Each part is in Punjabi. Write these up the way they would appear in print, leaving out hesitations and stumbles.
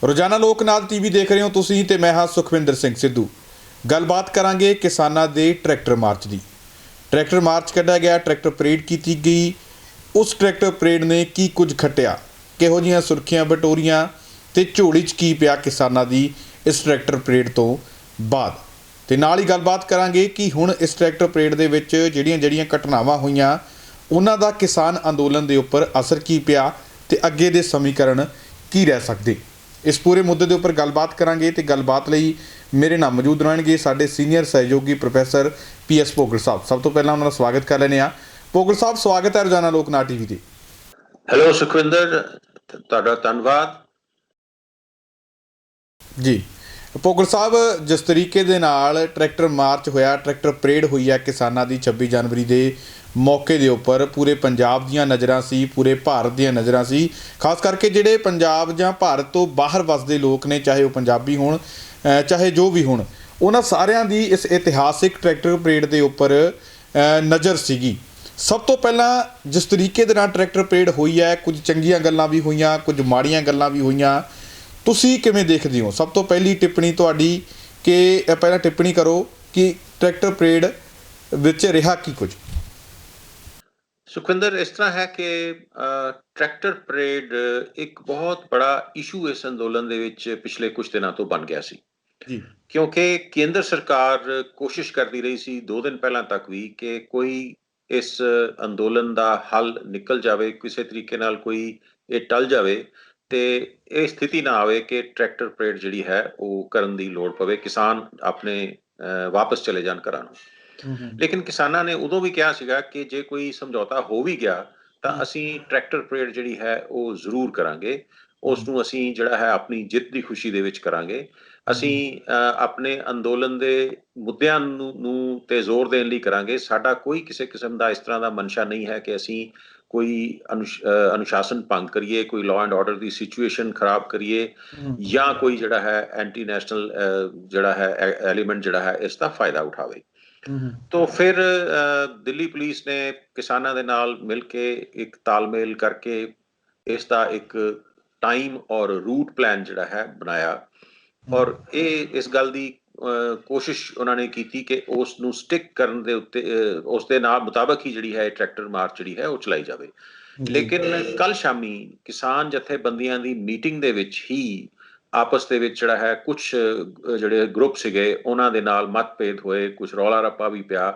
ਰੋਜ਼ਾਨਾ ਲੋਕਨਾਥ ਟੀਵੀ ਦੇਖ ਰਹੇ ਹੋ ਤੁਸੀਂ ਤੇ ਮੈਂ ਹਾਂ ਸੁਖਵਿੰਦਰ ਸਿੰਘ ਸਿੱਧੂ। ਗੱਲਬਾਤ ਕਰਾਂਗੇ ਕਿਸਾਨਾਂ ਦੇ ਟਰੈਕਟਰ ਮਾਰਚ ਦੀ। ਟਰੈਕਟਰ ਮਾਰਚ ਕੱਢਿਆ ਗਿਆ, ਟਰੈਕਟਰ ਪਰੇਡ ਕੀਤੀ ਗਈ। ਉਸ ਟਰੈਕਟਰ ਪਰੇਡ ਨੇ ਕੀ ਕੁਝ ਖੱਟਿਆ, ਕਿਹੋ ਜਿਹੀਆਂ ਸੁਰਖੀਆਂ ਬਟੋਰੀਆਂ ਤੇ ਝੋਲੀ 'ਚ ਕੀ ਪਿਆ ਕਿਸਾਨਾਂ ਦੀ ਇਸ ਟਰੈਕਟਰ ਪਰੇਡ ਤੋਂ ਬਾਅਦ। ਤੇ ਨਾਲ ਹੀ ਗੱਲਬਾਤ ਕਰਾਂਗੇ ਕਿ ਹੁਣ ਇਸ ਟਰੈਕਟਰ ਪਰੇਡ ਦੇ ਵਿੱਚ ਜਿਹੜੀਆਂ ਘਟਨਾਵਾਂ ਹੋਈਆਂ ਉਹਨਾਂ ਦਾ ਕਿਸਾਨ ਅੰਦੋਲਨ ਦੇ ਉੱਪਰ ਅਸਰ ਕੀ ਪਿਆ ਤੇ ਅੱਗੇ ਦੇ ਸਮੀਕਰਨ ਕੀ ਰਹਿ ਸਕਦੇ। इस पूरे मुद्दे के उपर गलबात करांगे तो गलबात लई मेरे नाल मौजूद रहणगे साडे सीनियर सहयोगी प्रोफैसर PS भोगल साहब। सब तो पहला उन्होंने स्वागत कर लैने आ। भोगल साहब, स्वागत है रोजाना लोकनाथ टीवी ते। हेलो सुखविंदर, तुहाडा धन्नवाद जी। भोगल साहब, जिस तरीके दे नाल ट्रैक्टर मार्च होया, ट्रैक्टर परेड हुई है किसानां दी 26 जनवरी के मौके के उपर पूरे पंजाब दीयां नज़रां सी, पूरे भारत दीयां नज़रां सी। खास करके जिहड़े पंजाब जां भारत तो बाहर वसदे लोग ने, चाहे वो पंजाबी होण चाहे जो भी होण, उन्हां सारियां दी इस इतिहासिक ट्रैक्टर परेड के उपर नज़र सीगी। सब तो पहला जिस तरीके दे नाल ट्रैक्टर परेड हुई है, कुछ चंगियां गल्लां भी होईयां, कुछ माड़ियां गल्लां भी होईयां। तुसीं किवें देखदे हो? सब तो पहली टिप्पणी तुहाडी कि पहला टिप्पणी करो कि ट्रैक्टर परेड विच रिहा की कुछ। सुखविंदर, इस तरह है कि ट्रैक्टर परेड एक बहुत बड़ा इशू इस अंदोलन दे विच पिछले कुछ दिनों तो बन गया सी जी। क्योंकि केंद्र सरकार कोशिश करती रही सी 2 दिन पहला तक भी कि कोई इस अंदोलन का हल निकल जाए, किसी तरीके नाल कोई ये टल जाए ते ये स्थिति ना आवे कि ट्रैक्टर परेड जिहड़ी है वो करन दी लोड़ पवे, किसान अपने वापस चले जान घरां नूं। लेकिन किसानां ने उदों भी कहा सीगा कि जे कोई समझौता हो भी गया ਤਾਂ ਅਸੀਂ ਟਰੈਕਟਰ ਪਰੇਡ ਜਿਹੜੀ ਹੈ ਉਹ ਜ਼ਰੂਰ ਕਰਾਂਗੇ। ਉਸ ਨੂੰ ਅਸੀਂ ਜਿਹੜਾ ਹੈ ਆਪਣੀ ਜਿੱਤ ਦੀ ਖੁਸ਼ੀ ਦੇ ਵਿੱਚ ਕਰਾਂਗੇ। ਅਸੀਂ ਆਪਣੇ ਅੰਦੋਲਨ ਦੇ ਮੁੱਦਿਆਂ ਨੂੰ ਤੇ ਜ਼ੋਰ ਦੇਣ ਲਈ ਕਰਾਂਗੇ। ਸਾਡਾ ਕੋਈ ਕਿਸੇ ਕਿਸਮ ਦਾ ਇਸ ਤਰ੍ਹਾਂ ਦਾ ਮਨਸ਼ਾ ਨਹੀਂ ਹੈ ਕਿ ਅਸੀਂ ਕੋਈ ਅਨੁਸ਼ਾਸਨ ਭੰਗ ਕਰੀਏ, ਕੋਈ law and order the situation ਖਰਾਬ ਕਰੀਏ ਜਾਂ ਕੋਈ ਜਿਹੜਾ ਹੈ ਐਂਟੀ ਨੈਸ਼ਨਲ ਜਿਹੜਾ ਹੈ ਐਲੀਮੈਂਟ ਜਿਹੜਾ ਹੈ ਇਸ ਦਾ ਫਾਇਦਾ ਉਠਾਵੇ। तो फिर दिल्ली पुलिस ने किसानों के नाल मिल के एक तालमेल करके इसका एक टाइम और रूट प्लान जिहड़ा है बनाया और ये इस गल दी कोशिश उन्होंने की कि उस नूं स्टिक करन दे उत्ते उस दे नाल मुताबिक ही जिहड़ी है ट्रैक्टर मार्च जिहड़ी है वो चलाई जावे। लेकिन कल शामी किसान जथेबंदियां दी मीटिंग दे विच ही आपस ਦੇ ਵਿੱਚ ਜਿਹੜਾ ਹੈ ਕੁਝ ਜਿਹੜੇ ਗਰੁੱਪ ਸੀਗੇ ਉਹਨਾਂ ਦੇ ਨਾਲ ਮਤਭੇਦ ਹੋਏ, ਕੁਝ ਰੌਲਾ ਰੱਪਾ ਵੀ ਪਿਆ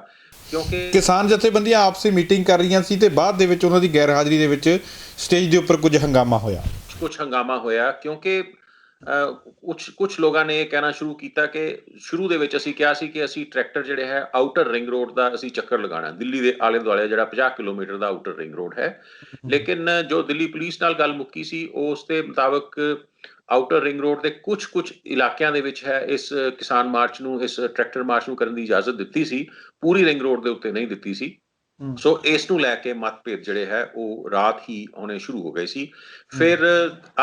ਕਿਉਂਕਿ ਕਿਸਾਨ ਜਥੇਬੰਦੀਆਂ ਆਪਸੀ ਮੀਟਿੰਗ ਕਰ ਰਹੀਆਂ ਸੀ ਤੇ ਬਾਅਦ ਦੇ ਵਿੱਚ ਉਹਨਾਂ ਦੀ ਗੈਰ ਹਾਜ਼ਰੀ ਦੇ ਵਿੱਚ ਸਟੇਜ ਦੇ ਉੱਪਰ ਕੁਝ ਹੰਗਾਮਾ ਹੋਇਆ ਕਿਉਂਕਿ ਕੁਝ ਲੋਕਾਂ ਨੇ ਇਹ ਕਹਿਣਾ ਸ਼ੁਰੂ ਕੀਤਾ ਕਿ ਸ਼ੁਰੂ ਦੇ ਵਿੱਚ ਅਸੀਂ ਕਿਹਾ ਸੀ ਕਿ ਅਸੀਂ ਟਰੈਕਟਰ ਜਿਹੜੇ ਹੈ ਆਊਟਰ ਰਿੰਗ ਰੋਡ ਦਾ ਅਸੀਂ ਚੱਕਰ ਲਗਾਉਣਾ, ਦਿੱਲੀ ਦੇ ਆਲੇ ਦੁਆਲੇ ਜਿਹੜਾ 50 ਕਿਲੋਮੀਟਰ ਦਾ ਆਊਟਰ ਰਿੰਗ ਰੋਡ ਹੈ। ਲੇਕਿਨ ਜੋ ਦਿੱਲੀ ਪੁਲਿਸ ਨਾਲ ਗੱਲ ਮੁੱਕੀ ਸੀ ਉਸ ਦੇ ਮੁਤਾਬਕ ਆਊਟਰ ਰਿੰਗ ਰੋਡ ਦੇ ਕੁਝ ਇਲਾਕਿਆਂ ਦੇ ਵਿੱਚ ਹੈ ਇਸ ਕਿਸਾਨ ਮਾਰਚ ਨੂੰ, ਇਸ ਟਰੈਕਟਰ ਮਾਰਚ ਨੂੰ ਕਰਨ ਦੀ ਇਜਾਜ਼ਤ ਦਿੱਤੀ ਸੀ, ਪੂਰੀ ਰਿੰਗ ਰੋਡ ਦੇ ਉੱਤੇ ਨਹੀਂ ਦਿੱਤੀ ਸੀ। ਸੋ ਇਸ ਨੂੰ ਲੈ ਕੇ ਮਤਭੇਦ ਜਿਹੜੇ ਹੈ ਉਹ ਰਾਤ ਹੀ ਆਉਣੇ ਸ਼ੁਰੂ ਹੋ ਗਏ ਸੀ। ਫਿਰ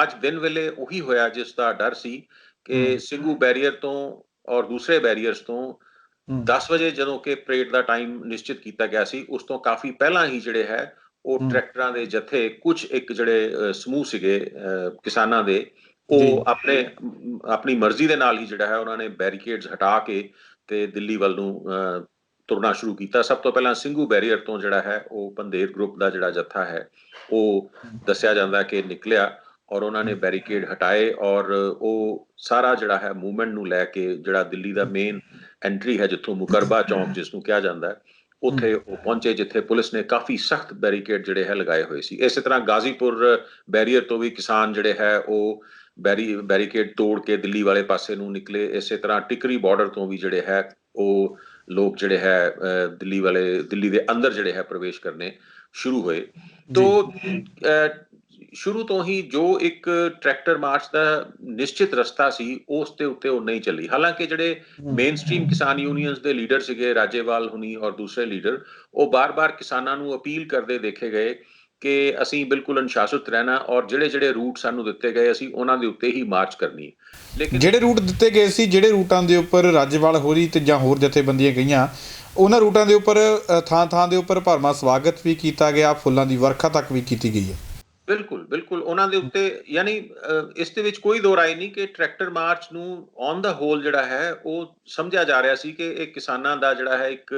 ਅੱਜ ਦਿਨ ਵੇਲੇ ਉਹੀ ਹੋਇਆ ਜਿਸ ਦਾ ਡਰ ਸੀ ਕਿ ਸਿੰਘੂ ਬੈਰੀਅਰ ਤੋਂ ਔਰ ਦੂਸਰੇ ਬੈਰੀਅਰਸ ਤੋਂ 10 ਵਜੇ ਜਦੋਂ ਕਿ ਪਰੇਡ ਦਾ ਟਾਈਮ ਨਿਸ਼ਚਿਤ ਕੀਤਾ ਗਿਆ ਸੀ ਉਸ ਤੋਂ ਕਾਫੀ ਪਹਿਲਾਂ ਹੀ ਜਿਹੜੇ ਹੈ ਉਹ ਟਰੈਕਟਰਾਂ ਦੇ ਜਥੇ ਕੁਝ ਇੱਕ ਜਿਹੜੇ ਸਮੂਹ ਸੀਗੇ ਕਿਸਾਨਾਂ ਦੇ ਉਹ ਆਪਣੀ ਮਰਜ਼ੀ ਦੇ ਨਾਲ ਹੀ ਜਿਹੜਾ ਹੈ ਉਹਨਾਂ ਨੇ ਬੈਰੀਕੇਡਸ ਹਟਾ ਕੇ ਤੇ ਦਿੱਲੀ ਵੱਲ ਨੂੰ ਤੁਰਨਾ ਸ਼ੁਰੂ ਕੀਤਾ। ਸਭ ਤੋਂ ਪਹਿਲਾਂ ਸਿੰਘੂ ਬੈਰੀਅਰ ਤੋਂ ਜਿਹੜਾ ਹੈ ਉਹ ਪੰਧੇਰ ਗਰੁੱਪ ਦਾ ਜਿਹੜਾ ਜੱਥਾ ਹੈ ਉਹ ਦੱਸਿਆ ਜਾਂਦਾ ਕਿ ਨਿਕਲਿਆ ਔਰ ਉਹਨਾਂ ਨੇ ਬੈਰੀਕੇਡ ਹਟਾਏ ਔਰ ਉਹ ਸਾਰਾ ਜਿਹੜਾ ਹੈ ਮੂਵਮੈਂਟ ਨੂੰ ਲੈ ਕੇ ਜਿਹੜਾ ਦਿੱਲੀ ਦਾ ਮੇਨ ਐਂਟਰੀ ਹੈ ਜਿੱਥੋਂ ਮੁਕਰਬਾ ਚੌਂਕ ਜਿਸ ਨੂੰ ਕਿਹਾ ਜਾਂਦਾ ਹੈ ਉੱਥੇ ਉਹ ਪਹੁੰਚੇ ਜਿੱਥੇ ਪੁਲਿਸ ਨੇ ਕਾਫੀ ਸਖਤ ਬੈਰੀਕੇਡ ਜਿਹੜੇ ਹੈ ਲਗਾਏ ਹੋਏ ਸੀ। ਇਸੇ ਤਰ੍ਹਾਂ ਗਾਜ਼ੀਪੁਰ ਬੈਰੀਅਰ ਤੋਂ ਵੀ ਕਿਸਾਨ ਜਿਹੜੇ ਹੈ ਉਹ ਬੈਰੀਕੇਡ ਤੋੜ ਕੇ ਦਿੱਲੀ ਵਾਲੇ ਪਾਸੇ ਨੂੰ ਨਿਕਲੇ। ਇਸੇ ਤਰ੍ਹਾਂ ਟਿਕਰੀ ਬਾਰਡਰ ਤੋਂ ਵੀ ਜਿਹੜੇ ਹੈ ਉਹ ਲੋਕ ਜਿਹੜੇ ਹੈ ਦਿੱਲੀ ਦੇ ਅੰਦਰ ਜਿਹੜੇ ਹੈ ਪ੍ਰਵੇਸ਼ ਕਰਨੇ ਸ਼ੁਰੂ ਹੋਏ। ਤੋਂ ਸ਼ੁਰੂ ਤੋਂ ਹੀ ਜੋ ਇੱਕ ਟਰੈਕਟਰ ਮਾਰਚ ਦਾ ਨਿਸ਼ਚਿਤ ਰਸਤਾ ਸੀ ਉਸ ਦੇ ਉੱਤੇ ਉਹ ਨਹੀਂ ਚੱਲੀ। ਹਾਲਾਂਕਿ ਜਿਹੜੇ ਮੇਨ ਸਟ੍ਰੀਮ ਕਿਸਾਨ ਯੂਨੀਅਨਸ ਦੇ ਲੀਡਰ ਸੀਗੇ ਰਾਜੇਵਾਲ ਹੁਣੀ ਔਰ ਦੂਸਰੇ ਲੀਡਰ ਉਹ ਬਾਰ-ਬਾਰ ਕਿਸਾਨਾਂ ਨੂੰ ਅਪੀਲ ਕਰਦੇ ਦੇਖੇ ਗਏ ਕਿ ਅਸੀਂ ਬਿਲਕੁਲ ਅਨੁਸ਼ਾਸਿਤ ਰਹਿਣਾ ਔਰ ਜਿਹੜੇ ਰੂਟ ਸਾਨੂੰ ਦਿੱਤੇ ਗਏ ਅਸੀਂ ਉਹਨਾਂ ਦੇ ਉੱਤੇ ਹੀ ਮਾਰਚ ਕਰਨੀ। ਲੇਕਿਨ ਜਿਹੜੇ ਰੂਟ ਦਿੱਤੇ ਗਏ ਸੀ, ਜਿਹੜੇ ਰੂਟਾਂ ਦੇ ਉੱਪਰ ਰਾਜੇਵਾਲ ਹੋਰੀ ਤੇ ਜਾਂ ਹੋਰ ਜਥੇਬੰਦੀਆਂ ਗਈਆਂ, ਉਹਨਾਂ ਰੂਟਾਂ ਦੇ ਉੱਪਰ ਥਾਂ ਦੇ ਉੱਪਰ ਭਰਵਾਂ ਸਵਾਗਤ ਵੀ ਕੀਤਾ ਗਿਆ, ਫੁੱਲਾਂ ਦੀ ਵਰਖਾ ਤੱਕ ਵੀ ਕੀਤੀ ਗਈ ਹੈ। ਬਿਲਕੁਲ, ਬਿਲਕੁਲ ਉਹਨਾਂ ਦੇ ਉੱਤੇ ਯਾਨੀ ਇਸ ਦੇ ਵਿੱਚ ਕੋਈ ਦੋ ਰਾਏ ਨਹੀਂ ਕਿ ਟਰੈਕਟਰ ਮਾਰਚ ਨੂੰ ਔਨ ਦਾ ਹੋਲ ਜਿਹੜਾ ਹੈ ਉਹ ਸਮਝਿਆ ਜਾ ਰਿਹਾ ਸੀ ਕਿ ਇਹ ਕਿਸਾਨਾਂ ਦਾ ਜਿਹੜਾ ਹੈ ਇੱਕ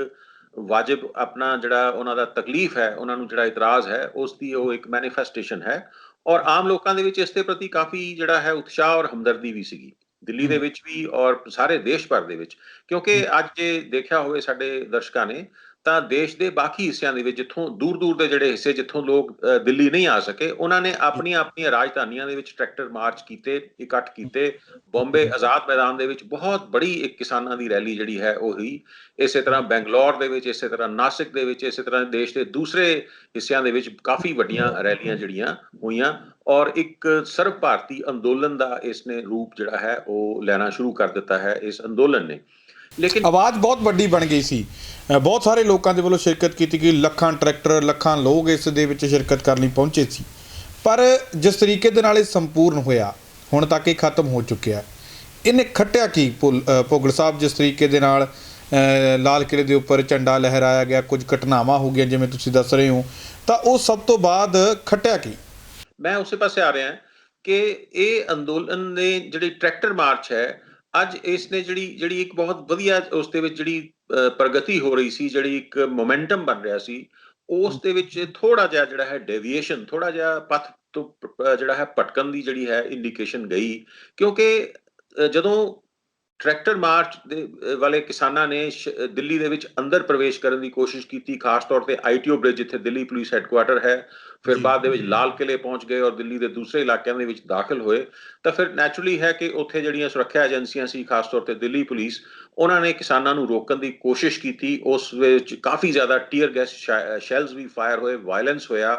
ਵਾਜਿਬ ਆਪਣਾ ਜਿਹੜਾ ਉਹਨਾਂ ਦਾ ਤਕਲੀਫ ਹੈ, ਉਹਨਾਂ ਨੂੰ ਜਿਹੜਾ ਇਤਰਾਜ਼ ਹੈ ਉਸ ਦੀ ਉਹ ਇੱਕ ਮੈਨੀਫੈਸਟੇਸ਼ਨ ਹੈ। ਔਰ ਆਮ ਲੋਕਾਂ ਦੇ ਵਿੱਚ ਇਸ ਦੇ ਪ੍ਰਤੀ ਕਾਫੀ ਜਿਹੜਾ ਹੈ ਉਤਸ਼ਾਹ ਔਰ ਹਮਦਰਦੀ ਵੀ ਸੀਗੀ, ਦਿੱਲੀ ਦੇ ਹੂੰ, ਵਿੱਚ ਵੀ ਔਰ ਸਾਰੇ ਦੇਸ਼ ਭਰ ਦੇ ਵਿੱਚ। ਕਿਉਂਕਿ ਹੂੰ, ਅੱਜ ਜੇ ਦੇਖਿਆ ਹੋਵੇ ਸਾਡੇ ਦਰਸ਼ਕਾਂ ਨੇ ਤਾਂ ਦੇਸ਼ ਦੇ ਬਾਕੀ ਹਿੱਸਿਆਂ ਦੇ ਵਿੱਚ ਜਿੱਥੋਂ ਦੂਰ ਦੂਰ ਦੇ ਜਿਹੜੇ ਹਿੱਸੇ ਜਿੱਥੋਂ ਲੋਕ ਦਿੱਲੀ ਨਹੀਂ ਆ ਸਕੇ, ਉਹਨਾਂ ਨੇ ਜੀ, ਆਪਣੀਆਂ ਆਪਣੀਆਂ ਰਾਜਧਾਨੀਆਂ ਦੇ ਵਿੱਚ ਟਰੈਕਟਰ ਮਾਰਚ ਕੀਤੇ, ਇਕੱਠ ਕੀਤੇ। ਬੰਬੇ ਆਜ਼ਾਦ ਮੈਦਾਨ ਦੇ ਵਿੱਚ ਬਹੁਤ ਬੜੀ ਇੱਕ ਕਿਸਾਨਾਂ ਦੀ ਰੈਲੀ ਜਿਹੜੀ ਹੈ ਉਹ ਹੋਈ। ਇਸੇ ਤਰ੍ਹਾਂ ਬੈਂਗਲੌਰ ਦੇ ਵਿੱਚ, ਇਸੇ ਤਰ੍ਹਾਂ ਨਾਸਿਕ ਦੇ ਵਿੱਚ, ਇਸੇ ਤਰ੍ਹਾਂ ਦੇਸ਼ ਦੇ ਦੂਸਰੇ ਹਿੱਸਿਆਂ ਦੇ ਵਿੱਚ ਕਾਫੀ ਵੱਡੀਆਂ ਰੈਲੀਆਂ ਜਿਹੜੀਆਂ ਹੋਈਆਂ। ਔਰ ਇੱਕ ਸਰਬ ਭਾਰਤੀ ਅੰਦੋਲਨ ਦਾ ਇਸ ਨੇ ਰੂਪ ਜਿਹੜਾ ਹੈ ਉਹ ਲੈਣਾ ਸ਼ੁਰੂ ਕਰ ਦਿੱਤਾ ਹੈ ਇਸ ਅੰਦੋਲਨ ਨੇ। ਲੇਕਿਨ ਆਵਾਜ਼ ਬਹੁਤ ਵੱਡੀ ਬਣ ਗਈ ਸੀ। ਬਹੁਤ ਸਾਰੇ ਲੋਕਾਂ ਦੇ ਵੱਲੋਂ ਸ਼ਿਰਕਤ ਕੀਤੀ ਗਈ, ਲੱਖਾਂ ਟਰੈਕਟਰ, ਲੱਖਾਂ ਲੋਕ ਇਸ ਦੇ ਵਿੱਚ ਸ਼ਿਰਕਤ ਕਰਨ ਲਈ ਪਹੁੰਚੇ ਸੀ। ਪਰ ਜਿਸ ਤਰੀਕੇ ਦੇ ਨਾਲ ਇਹ ਸੰਪੂਰਨ ਹੋਇਆ, ਹੁਣ ਤੱਕ ਇਹ ਖਤਮ ਹੋ ਚੁੱਕਿਆ, ਇਹਨੇ ਖੱਟਿਆ ਕੀ ਭੁੱਗਲ ਸਾਹਿਬ? ਜਿਸ ਤਰੀਕੇ ਦੇ ਨਾਲ ਲਾਲ ਕਿਲ੍ਹੇ ਦੇ ਉੱਪਰ ਝੰਡਾ ਲਹਿਰਾਇਆ ਗਿਆ, ਕੁਝ ਘਟਨਾਵਾਂ ਹੋ ਗਈਆਂ ਜਿਵੇਂ ਤੁਸੀਂ ਦੱਸ ਰਹੇ ਹੋ, ਤਾਂ ਉਹ ਸਭ ਤੋਂ ਬਾਅਦ ਖੱਟਿਆ ਕੀ? ਮੈਂ ਉਸੇ ਪਾਸੇ ਆ ਰਿਹਾ ਕਿ ਇਹ ਅੰਦੋਲਨ ਨੇ ਜਿਹੜੀ ਟਰੈਕਟਰ ਮਾਰਚ ਹੈ, ਅੱਜ ਇਸ ਨੇ ਜਿਹੜੀ ਇੱਕ ਬਹੁਤ ਵਧੀਆ ਉਸ ਦੇ ਵਿੱਚ ਜਿਹੜੀ ਪ੍ਰਗਤੀ ਹੋ ਰਹੀ ਸੀ, ਜਿਹੜੀ ਇੱਕ ਮੋਮੈਂਟਮ ਬਣ ਰਿਹਾ ਸੀ, ਉਸ ਦੇ ਵਿੱਚ ਥੋੜਾ ਜਿਹਾ ਜਿਹੜਾ ਹੈ ਡੇਵੀਏਸ਼ਨ, ਥੋੜਾ ਜਿਹਾ ਪਥ ਤੋਂ ਜਿਹੜਾ ਹੈ ਭਟਕਣ ਦੀ ਜਿਹੜੀ ਹੈ ਇੰਡੀਕੇਸ਼ਨ ਗਈ। ਕਿਉਂਕਿ ਜਦੋਂ ਟਰੈਕਟਰ ਮਾਰਚ ਦੇ ਵਾਲੇ ਕਿਸਾਨਾਂ ਨੇ ਦਿੱਲੀ ਦੇ ਵਿੱਚ ਅੰਦਰ ਪ੍ਰਵੇਸ਼ ਕਰਨ ਦੀ ਕੋਸ਼ਿਸ਼ ਕੀਤੀ, ਖਾਸ ਤੌਰ ਤੇ ਆਈਟੀਓ ਬ੍ਰਿਜ ਜਿੱਥੇ ਦਿੱਲੀ ਪੁਲਿਸ ਹੈੱਡਕੁਆਟਰ ਹੈ, ਫਿਰ ਜੀ, ਬਾਅਦ ਦੇ ਵਿੱਚ ਲਾਲ ਕਿਲ੍ਹੇ ਪਹੁੰਚ ਗਏ ਔਰ ਦਿੱਲੀ ਦੇ ਦੂਸਰੇ ਇਲਾਕਿਆਂ ਦੇ ਵਿੱਚ ਦਾਖਲ ਹੋਏ, ਤਾਂ ਫਿਰ ਨੈਚੁਰਲੀ ਹੈ ਕਿ ਉੱਥੇ ਜਿਹੜੀਆਂ ਸੁਰੱਖਿਆ ਏਜੰਸੀਆਂ ਸੀ, ਖਾਸ ਤੌਰ ਤੇ ਦਿੱਲੀ ਪੁਲਿਸ, ਉਹਨਾਂ ਨੇ ਕਿਸਾਨਾਂ ਨੂੰ ਰੋਕਣ ਦੀ ਕੋਸ਼ਿਸ਼ ਕੀਤੀ। ਉਸ ਵਿੱਚ ਕਾਫੀ ਜ਼ਿਆਦਾ ਟੀਅਰ ਗੈਸ ਸ਼ੈਲਸ ਵੀ ਫਾਇਰ ਹੋਏ, ਵਾਇਲੈਂਸ ਹੋਇਆ।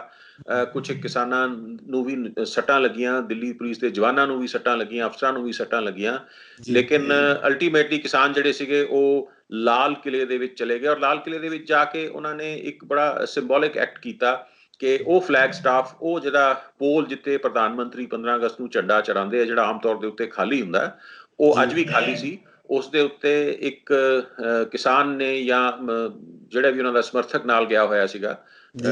ਕੁਝ ਕਿਸਾਨਾਂ ਨੂੰ ਵੀ ਸੱਟਾਂ ਲੱਗੀਆਂ, ਦਿੱਲੀ ਪੁਲਿਸ ਦੇ ਜਵਾਨਾਂ ਨੂੰ ਵੀ ਸੱਟਾਂ ਲੱਗੀਆਂ, ਅਫਸਰਾਂ ਨੂੰ ਵੀ ਸੱਟਾਂ ਲੱਗੀਆਂ। ਜੀ, ਲੇਕਿਨ ਅਲਟੀਮੇਟਲੀ ਕਿਸਾਨ ਜਿਹੜੇ ਸੀਗੇ ਉਹ ਲਾਲ ਕਿਲ੍ਹੇ ਦੇ ਵਿੱਚ ਚਲੇ ਗਏ ਔਰ ਲਾਲ ਕਿਲ੍ਹੇ ਦੇ ਵਿੱਚ ਜਾ ਕੇ ਉਹਨਾਂ ਨੇ ਇੱਕ ਬੜਾ ਸਿੰਬੋਲਿਕ ਐਕਟ ਕੀਤਾ ਕਿ ਉਹ ਫਲੈਗ ਸਟਾਫ, ਉਹ ਜਿਹੜਾ ਪੋਲ ਜਿੱਥੇ ਪ੍ਰਧਾਨ ਮੰਤਰੀ 15 ਅਗਸਤ ਨੂੰ ਝੰਡਾ ਚੜਾਉਂਦੇ ਆ, ਜਿਹੜਾ ਆਮ ਤੌਰ ਦੇ ਉੱਤੇ ਖਾਲੀ ਹੁੰਦਾ, ਉਹ ਜੀ, ਅੱਜ ਵੀ ਖਾਲੀ ਸੀ। ਉਸ ਦੇ ਉੱਤੇ ਇੱਕ ਕਿਸਾਨ ਨੇ ਜਾਂ ਜਿਹੜਾ ਵੀ ਉਹਨਾਂ ਦਾ ਸਮਰਥਕ ਨਾਲ ਗਿਆ ਹੋਇਆ ਸੀਗਾ, ਜੀ,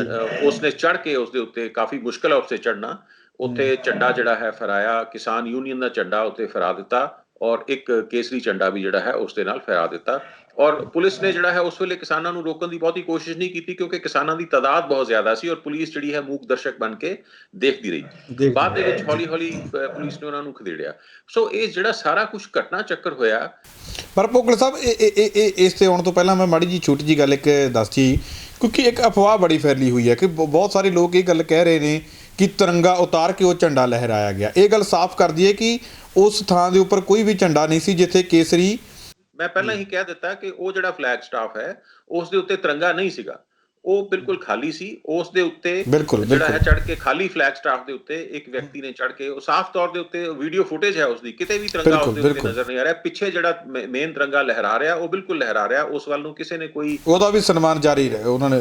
ਉਸਨੇ ਚੜ ਕੇ ਉਸ ਦੇ ਉੱਤੇ, ਕਾਫੀ ਮੁਸ਼ਕਲ ਹੈ ਉੱਤੇ ਚੜਨਾ, ਉੱਥੇ ਝੰਡਾ ਜਿਹੜਾ ਹੈ ਫਹਰਾਇਆ, ਕਿਸਾਨ ਯੂਨੀਅਨ ਦਾ ਝੰਡਾ ਉੱਤੇ ਫਹਰਾ ਦਿੱਤਾ ਔਰ ਇੱਕ ਕੇਸਰੀ ਝੰਡਾ ਵੀ ਜਿਹੜਾ ਹੈ ਉਸ ਦੇ ਨਾਲ ਫਹਰਾ ਦਿੱਤਾ। ਔਰ ਪੁਲਿਸ ਨੇ ਜਿਹੜਾ ਹੈ ਉਸ ਵੇਲੇ ਕਿਸਾਨਾਂ ਨੂੰ ਰੋਕਣ ਦੀ ਬਹੁਤੀ ਕੋਸ਼ਿਸ਼ ਨਹੀਂ ਕੀਤੀ ਕਿਉਂਕਿ ਕਿਸਾਨਾਂ ਦੀ ਤਾਦਾਦ ਬਹੁਤ ਜ਼ਿਆਦਾ ਸੀ ਔਰ ਪੁਲਿਸ ਜਿਹੜੀ ਹੈ ਮੂਕ ਦਰਸ਼ਕ ਬਣ ਕੇ ਦੇਖਦੀ ਰਹੀ। ਬਾਅਦ ਦੇ ਵਿੱਚ ਹੌਲੀ ਹੌਲੀ ਪੁਲਿਸ ਨੇ ਉਹਨਾਂ ਨੂੰ ਖਦੇੜਿਆ। ਸੋ ਇਹ ਜਿਹੜਾ ਸਾਰਾ ਕੁਝ ਘਟਨਾ ਚੱਕਰ ਹੋਇਆ। ਪਰ ਭੁੱਗਲ ਸਾਹਿਬ, ਇਸ ਤੇ ਆਉਣ ਤੋਂ ਪਹਿਲਾਂ ਮੈਂ ਮਾੜੀ ਜੀ ਛੋਟੀ ਜੀ ਗੱਲ ਇੱਕ ਦੱਸੀ, ਕਿਉਂਕਿ ਇੱਕ ਅਫਵਾਹ ਬੜੀ ਫੈਲੀ ਹੋਈ ਹੈ ਕਿ ਬਹੁਤ ਸਾਰੇ ਲੋਕ ਇਹ ਗੱਲ ਕਹਿ ਰਹੇ ਨੇ ਕਿ ਤਿਰੰਗਾ ਉਤਾਰ ਕੇ ਉਹ ਝੰਡਾ ਲਹਿਰਾਇਆ ਗਿਆ। ਇਹ ਗੱਲ ਸਾਫ਼ ਕਰ ਦਈਏ ਕਿ ਉਸ ਥਾਂ ਦੇ ਉੱਪਰ ਕੋਈ ਵੀ ਝੰਡਾ ਨਹੀਂ ਸੀ ਜਿੱਥੇ ਕੇਸਰੀ। ਮੈਂ ਪਹਿਲਾਂ ਹੀ ਕਹਿ ਦਿੱਤਾ ਕਿ ਉਹ ਜਿਹੜਾ ਫਲੈਗ ਸਟਾਫ ਹੈ ਉਸ ਦੇ ਉੱਤੇ ਤਿਰੰਗਾ ਨਹੀਂ ਸੀਗਾ, ਉਹ ਬਿਲਕੁਲ ਖਾਲੀ ਸੀ। ਉਸ ਦੇ ਉੱਤੇ ਜਿਹੜਾ ਹੈ ਚੜ ਕੇ, ਖਾਲੀ ਫਲੈਗ ਸਟਾਫ ਦੇ ਉੱਤੇ ਇੱਕ ਵਿਅਕਤੀ ਨੇ ਚੜ ਕੇ, ਉਹ ਸਾਫ਼ ਤੌਰ ਦੇ ਉੱਤੇ ਵੀਡੀਓ ਫੁਟੇਜ ਹੈ ਉਸਦੀ, ਕਿਤੇ ਵੀ ਤਿਰੰਗਾ ਉਸ ਦੇ ਉੱਤੇ ਨਜ਼ਰ ਨਹੀਂ ਆ ਰਿਹਾ। ਪਿੱਛੇ ਜਿਹੜਾ ਮੇਨ ਤਿਰੰਗਾ ਲਹਿਰਾ ਰਿਹਾ ਉਹ ਬਿਲਕੁਲ ਲਹਿਰਾ ਰਿਹਾ, ਉਸ ਵੱਲ ਨੂੰ ਕਿਸੇ ਨੇ ਕੋਈ, ਉਹਦਾ ਵੀ ਸਨਮਾਨ ਜਾਰੀ ਰਹੇ ਉਹਨਾਂ ਨੇ।